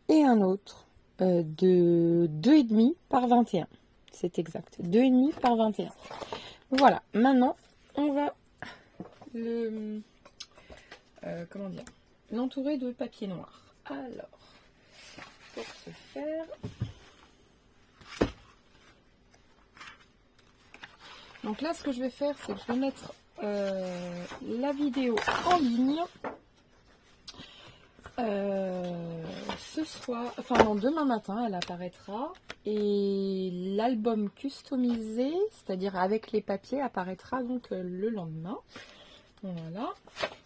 Speaker 2: et un autre de 2,5 par 21. C'est exact. 2,5 par 21. Voilà. Maintenant, on va le comment dire, l'entourer de papier noir. Alors, pour ce faire, donc là, ce que je vais faire, c'est que je vais mettre la vidéo en ligne. Ce soir, enfin non, demain matin, elle apparaîtra et l'album customisé, c'est-à-dire avec les papiers, apparaîtra donc le lendemain. Voilà,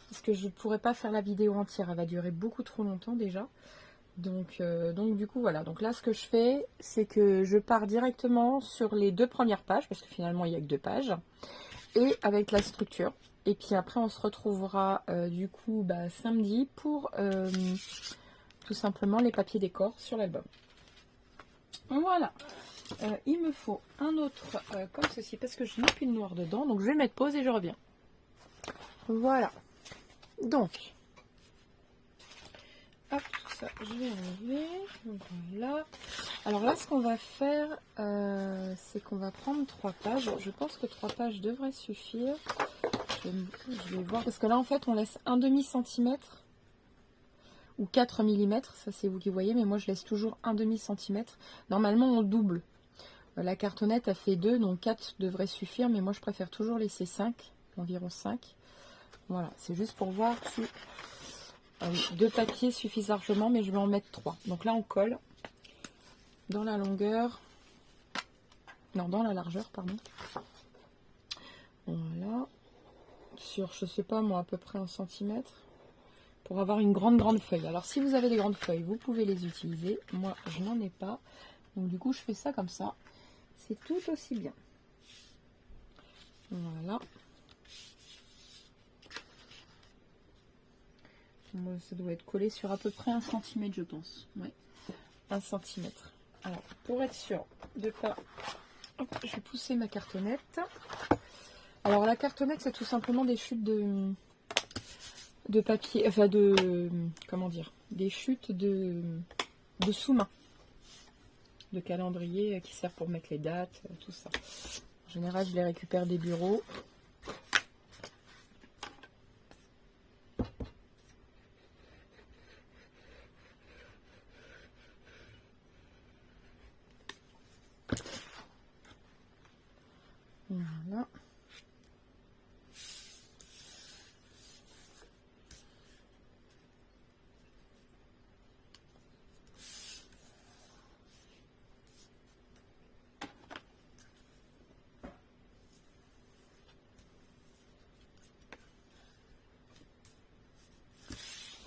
Speaker 2: parce que je ne pourrais pas faire la vidéo entière, elle va durer beaucoup trop longtemps déjà. Donc du coup voilà, donc là ce que je fais, c'est que je pars directement sur les 2 premières pages, parce que finalement il n'y a que 2 pages, et avec la structure. Et puis après, on se retrouvera du coup samedi pour tout simplement les papiers décor sur l'album. Voilà. Il me faut un autre comme ceci parce que je n'ai plus de noir dedans. Donc je vais mettre pause et je reviens. Voilà. Donc, hop, tout ça, je vais enlever. Voilà. Alors là, ce qu'on va faire, c'est qu'on va prendre 3 pages. Je pense que 3 pages devraient suffire. Je vais voir, parce que là en fait on laisse un demi-centimètre ou 4 mm, ça c'est vous qui voyez, mais moi je laisse toujours un demi-centimètre. Normalement on double. La cartonnette a fait 2, donc 4 devrait suffire, mais moi je préfère toujours laisser 5, environ 5. Voilà, c'est juste pour voir si 2 papiers suffisent largement, mais je vais en mettre 3. Donc là on colle dans la longueur, non dans la largeur, pardon. Voilà. Sur, je sais pas moi, à peu près 1 cm pour avoir une grande feuille. Alors si vous avez des grandes feuilles, vous pouvez les utiliser. Moi je n'en ai pas, donc du coup je fais ça comme ça, c'est tout aussi bien. Voilà. Moi, ça doit être collé sur à peu près 1 cm, je pense. Ouais, 1 cm. Alors pour être sûr de pas, hop, je vais pousser ma cartonnette. Alors la cartonnette, c'est tout simplement des chutes de papier, enfin comment dire, des chutes de sous-main, de calendrier qui servent pour mettre les dates, tout ça. En général, je les récupère des bureaux. Voilà.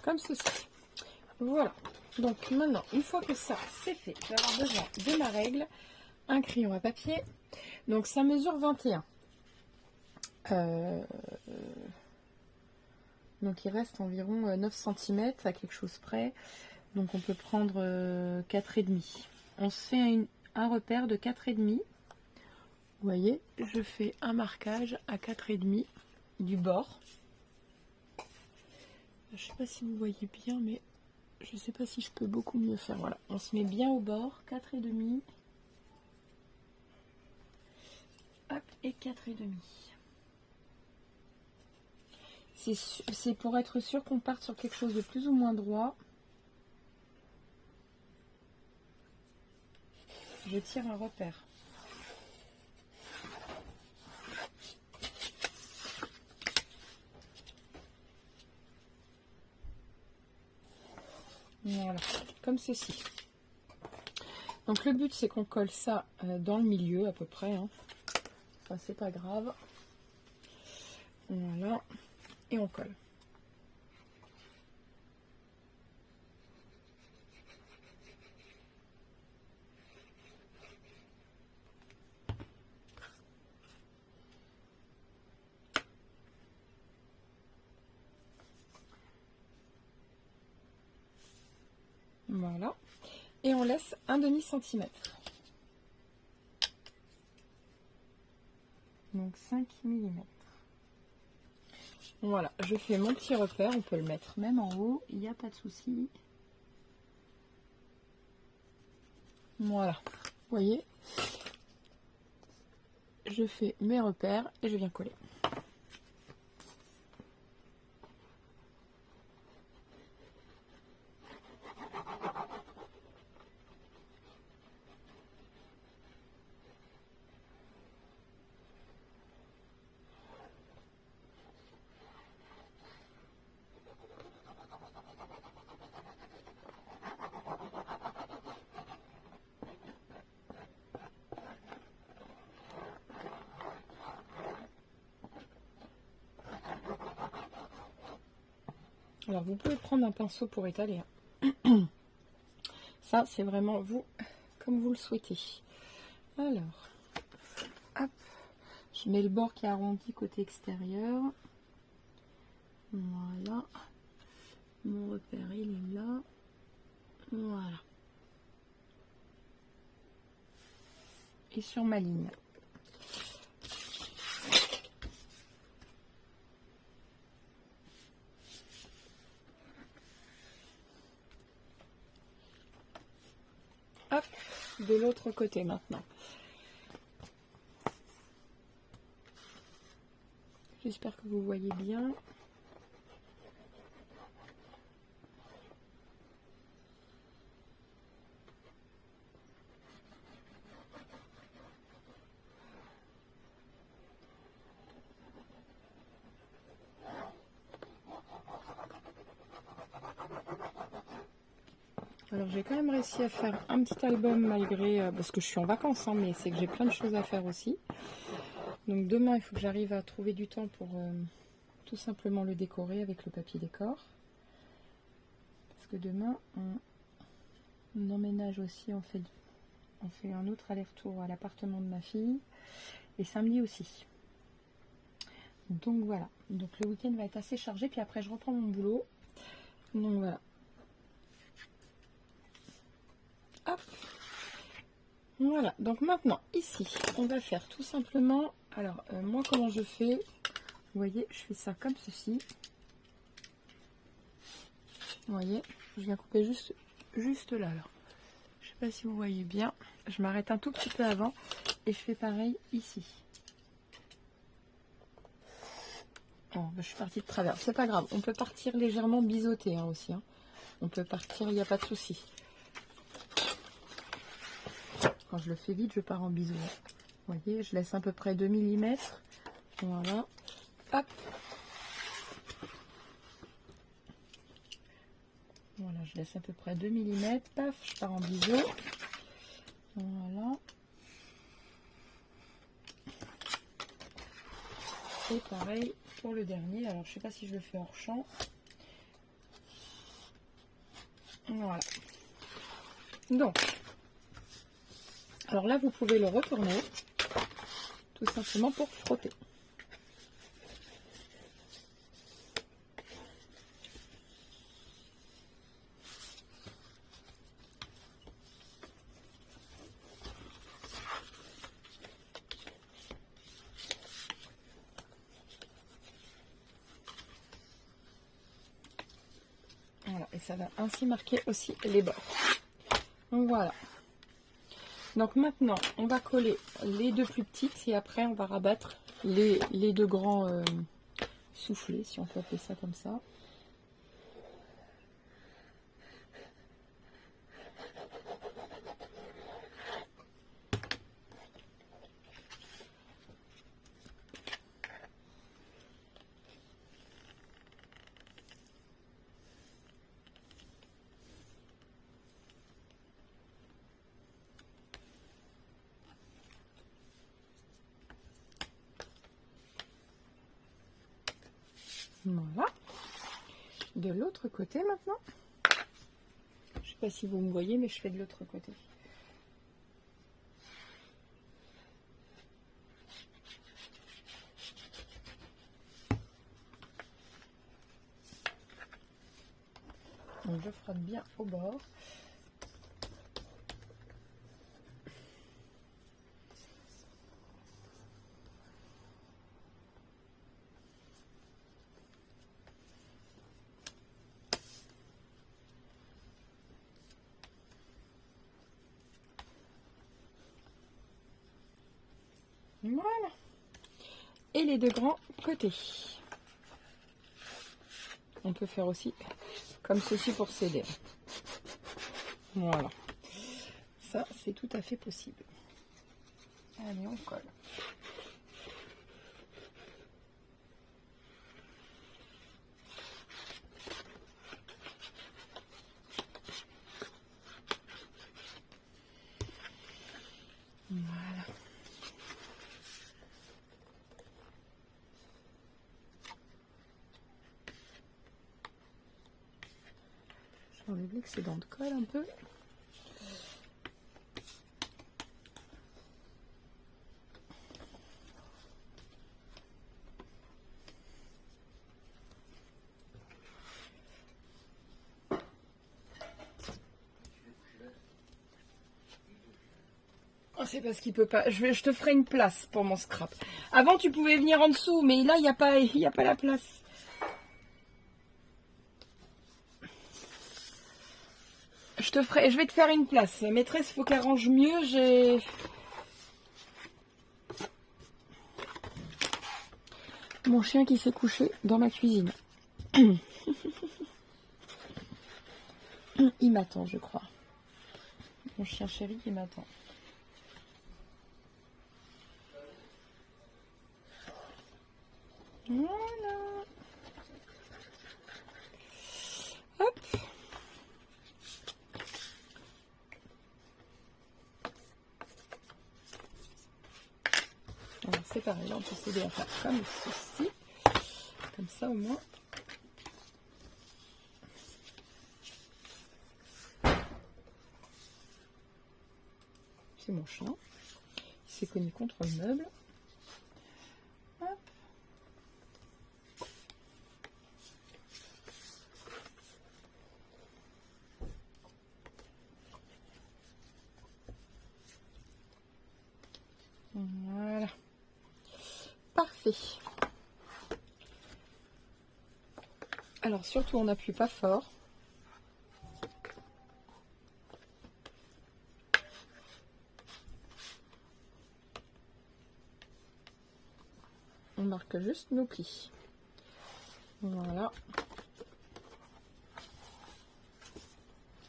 Speaker 1: comme ceci. Voilà. Donc maintenant, une fois que ça c'est fait, je vais avoir besoin de ma règle, un crayon à papier. Donc ça mesure 21. Donc il reste environ 9 cm à quelque chose près. Donc on peut prendre 4,5. On se fait un repère de 4,5. Vous voyez, je fais un marquage à 4,5 du bord. Je sais pas si vous voyez bien, mais je sais pas si je peux beaucoup mieux faire. Voilà, on se met bien au bord, 4,5. Hop, et 4,5. C'est pour être sûr qu'on parte sur quelque chose de plus ou moins droit. Je tire un repère. Voilà, comme ceci. Donc le but c'est qu'on colle ça dans le milieu à peu près. Hein. Enfin, c'est pas grave. Voilà. Et on colle. Voilà. Et on laisse un demi-centimètre. Donc 5 mm. Voilà, je fais mon petit repère, on peut le mettre même en haut, il n'y a pas de souci. Voilà, vous voyez, je fais mes repères et je viens coller. Alors vous pouvez prendre un pinceau pour étaler. Ça c'est vraiment vous, comme vous le souhaitez. Alors, hop, je mets le bord qui est arrondi côté extérieur. Voilà. Mon repère il est là. Voilà. Et sur ma ligne. Hop, de l'autre côté maintenant. J'espère que vous voyez bien. Alors j'ai quand même réussi à faire un petit album malgré, parce que je suis en vacances, hein, mais c'est que j'ai plein de choses à faire aussi. Donc demain il faut que j'arrive à trouver du temps pour tout simplement le décorer avec le papier décor. Parce que demain on emménage aussi, on fait un autre aller-retour à l'appartement de ma fille. Et samedi aussi. Donc voilà, donc le week-end va être assez chargé, puis après je reprends mon boulot. Donc voilà. Hop. Voilà, donc maintenant ici on va faire tout simplement, alors moi comment je fais, vous voyez je fais ça comme ceci, vous voyez je viens couper juste là, alors je sais pas si vous voyez bien, je m'arrête un tout petit peu avant et je fais pareil ici. Oh, je suis partie de travers, c'est pas grave, on peut partir légèrement biseauté hein, aussi, hein. On peut partir, il n'y a pas de souci. Quand je le fais vite, je pars en biseau. Vous voyez, je laisse à peu près 2 mm. Voilà. Hop. Voilà, je laisse à peu près 2 mm. Paf, je pars en biseau. Voilà. Et pareil pour le dernier. Alors, je sais pas si je le fais hors champ.
Speaker 2: Voilà. Donc, alors là, vous pouvez le retourner, tout simplement pour frotter. Voilà, et ça va ainsi marquer aussi les bords. Donc voilà. Donc maintenant, on va coller les deux plus petites et après on va rabattre les deux grands soufflets, si on peut appeler ça comme ça. Voilà. De l'autre côté maintenant. Je sais pas si vous me voyez, mais je fais de l'autre côté. Donc je frotte bien au bord. Voilà. Et les deux grands côtés. On peut faire aussi comme ceci pour s'aider. Voilà. Ça, c'est tout à fait possible. Allez, on colle. Voilà. J'enlève l'excédent de colle un peu. Oh, c'est parce qu'il peut pas. Je te ferai une place pour mon scrap. Avant, tu pouvais venir en dessous, mais là, il n'y a pas la place. Je vais te faire une place. La maîtresse, il faut qu'elle range mieux. J'ai mon chien qui s'est couché dans ma cuisine. Il m'attend, je crois. Mon chien chéri qui m'attend. Voilà. Hop. C'est pareil, on peut s'aider à faire comme ceci. Comme ça au moins. C'est mon chien. Il s'est cogné contre le meuble. Hop. Voilà. Parfait. Alors surtout on n'appuie pas fort. On marque juste nos plis. Voilà.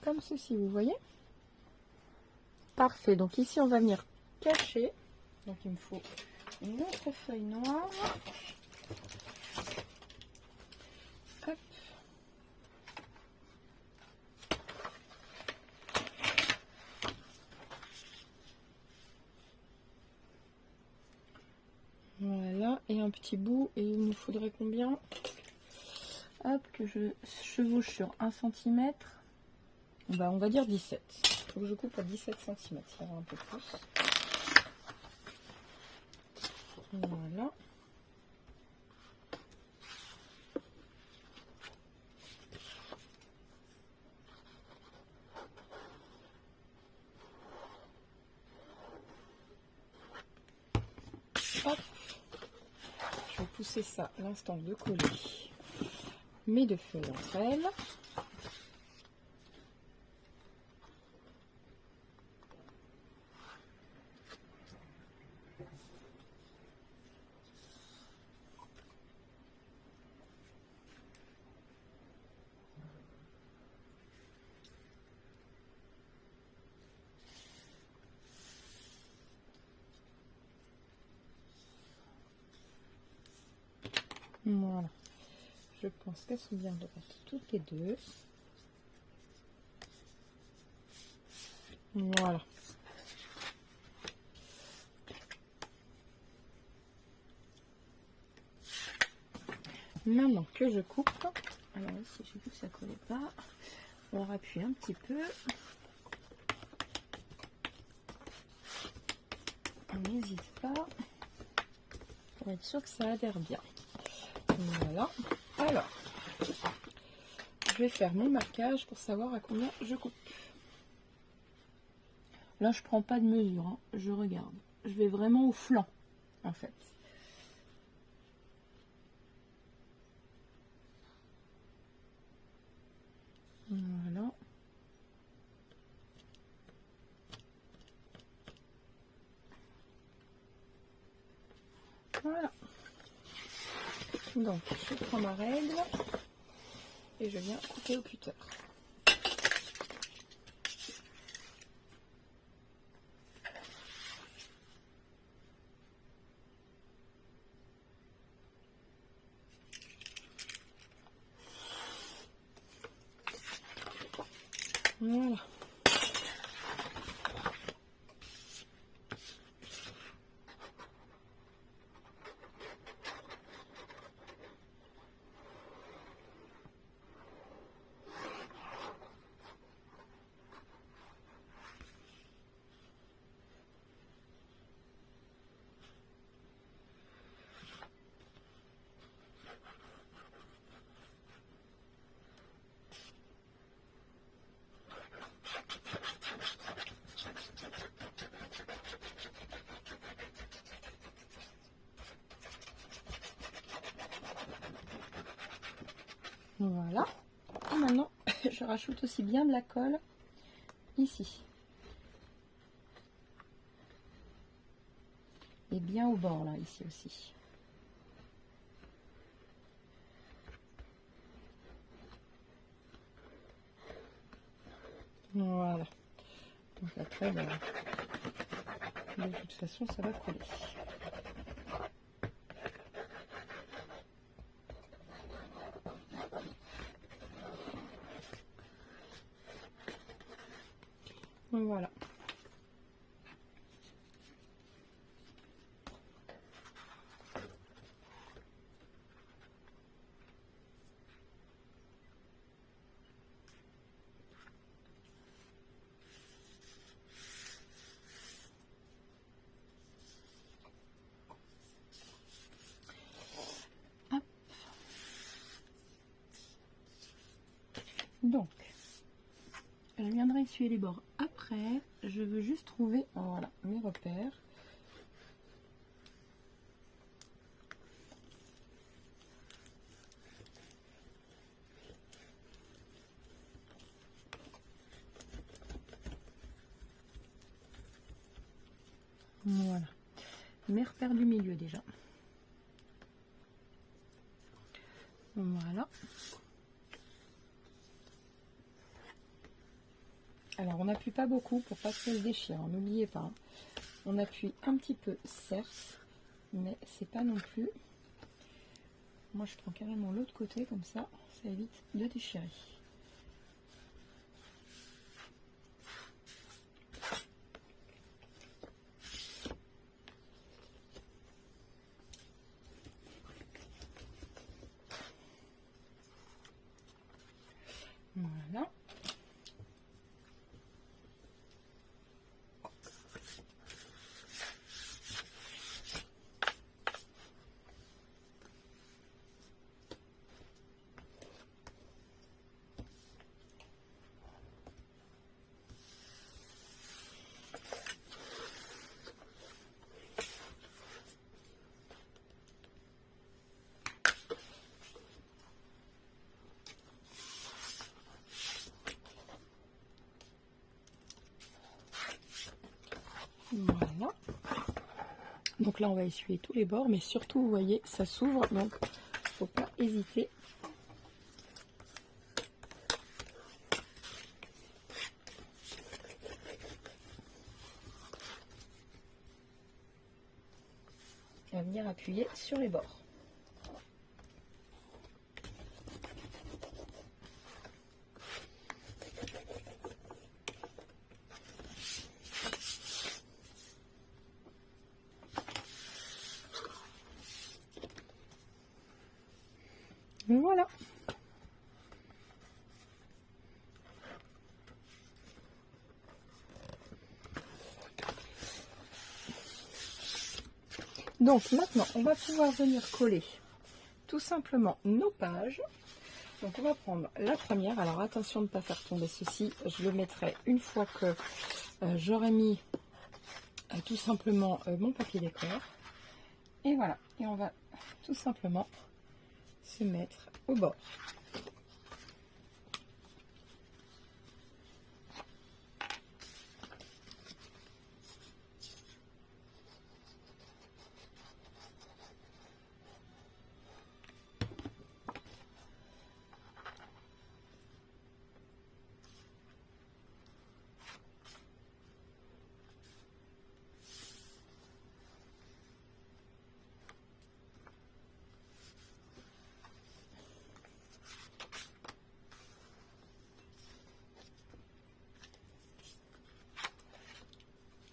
Speaker 2: Comme ceci, vous voyez? Parfait. Donc ici, on va venir cacher. Donc il me faut une autre feuille noire. Hop. Voilà, et un petit bout, et il nous faudrait combien? Hop, que je chevauche sur 1 cm. Bah, on va dire 17. Il faut que je coupe à 17 cm, ça va un peu plus. Voilà. Hop. Je vais pousser ça à l'instant de coller mes deux feuilles entre elles. Voilà. Je pense qu'elles sont bien droites toutes les deux. Voilà. Maintenant que je coupe, alors ici j'ai vu que ça collait pas, on rappuie un petit peu. On n'hésite pas pour être sûr que ça adhère bien. Voilà. Alors, je vais faire mon marquage pour savoir à combien je coupe. Là, je prends pas de mesure, hein. Je regarde. Je vais vraiment au flanc, en fait. Voilà. Voilà. Donc, je prends ma règle et je viens couper au cutter. Voilà. Voilà. Et maintenant, je rajoute aussi bien de la colle ici. Et bien au bord, là, ici aussi. Voilà. Donc après, ben, de toute façon, ça va coller. Voilà. Hop. Donc, je viendrai essuyer les bords après. Je veux juste trouver, voilà, mes repères. Voilà, mes repères du milieu déjà. Voilà. Alors on n'appuie pas beaucoup pour pas que ça se déchire, hein, n'oubliez pas. Hein. On appuie un petit peu, certes, mais c'est pas non plus. Moi je prends carrément l'autre côté, comme ça évite de déchirer. Voilà. Voilà. Donc là, on va essuyer tous les bords, mais surtout, vous voyez, ça s'ouvre, donc il ne faut pas hésiter. À venir appuyer sur les bords. Voilà. Donc maintenant, on va pouvoir venir coller tout simplement nos pages. Donc on va prendre la première. Alors attention de ne pas faire tomber ceci. Je le mettrai une fois que j'aurai mis tout simplement mon papier décor. Et voilà. Et on va tout simplement se mettre au bord.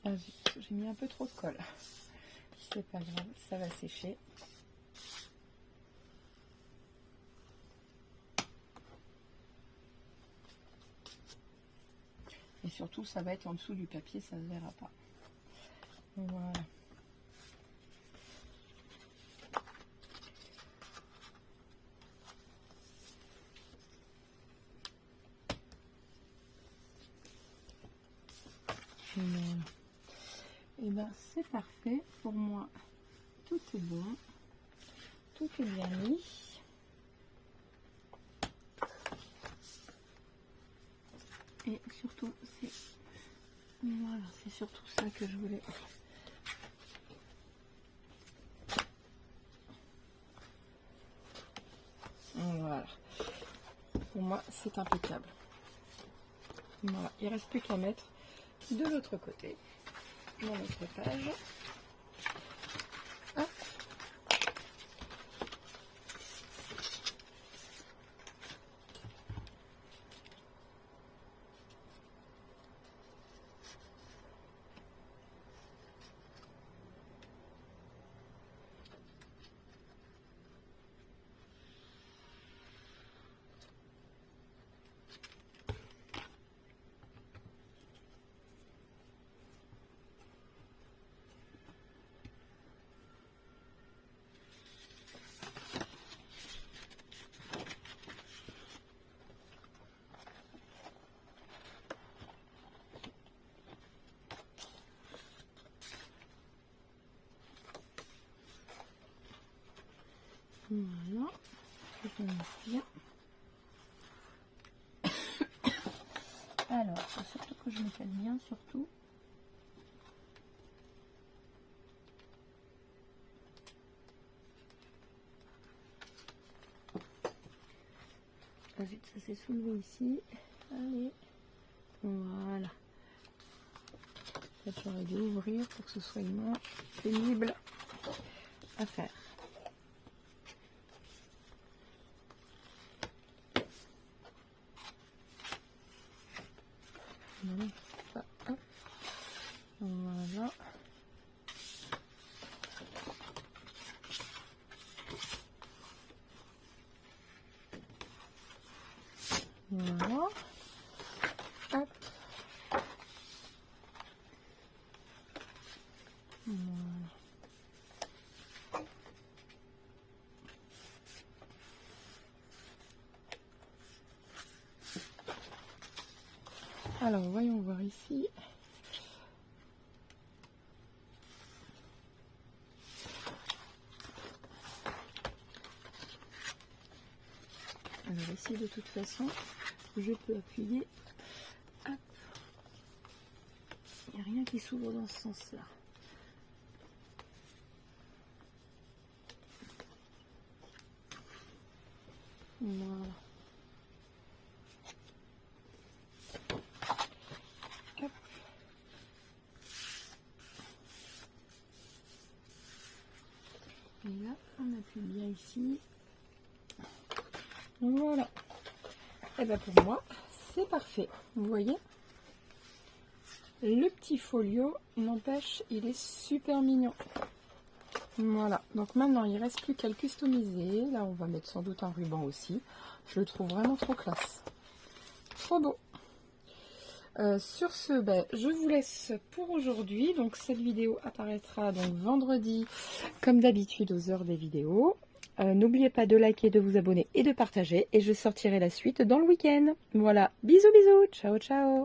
Speaker 2: Ah, j'ai mis un peu trop de colle. C'est pas grave, ça va sécher. Et surtout, ça va être en dessous du papier, ça ne se verra pas. Voilà. Voilà. Et bien c'est parfait pour moi, tout est bon, tout est bien mis. Et surtout c'est voilà, c'est surtout ça que je voulais. Voilà, pour moi c'est impeccable. Voilà, il ne reste plus qu'à mettre de l'autre côté dans notre page. Hop. Voilà, je vais mettre bien. Alors, il faut surtout que je m'étale bien, surtout. Ah vite, ça s'est soulevé ici. Allez, voilà. Peut-être j'aurais dû ouvrir pour que ce soit moins pénible à faire. Voilà. Hop. Voilà. Voilà. Hop. Voilà. Alors, voyons voir ici. Alors ici, de toute façon, je peux appuyer. Hop. Il rien qui s'ouvre dans ce sens-là. Voilà. Hop. Et là, on appuie bien ici. Voilà. Et bien pour moi, c'est parfait. Vous voyez? Le petit folio, n'empêche, il est super mignon. Voilà. Donc maintenant, il ne reste plus qu'à le customiser. Là, on va mettre sans doute un ruban aussi. Je le trouve vraiment trop classe. Trop beau. Sur ce, je vous laisse pour aujourd'hui. Donc cette vidéo apparaîtra donc vendredi, comme d'habitude, aux heures des vidéos. N'oubliez pas de liker, de vous abonner et de partager. Et je sortirai la suite dans le week-end. Voilà, bisous bisous, ciao ciao.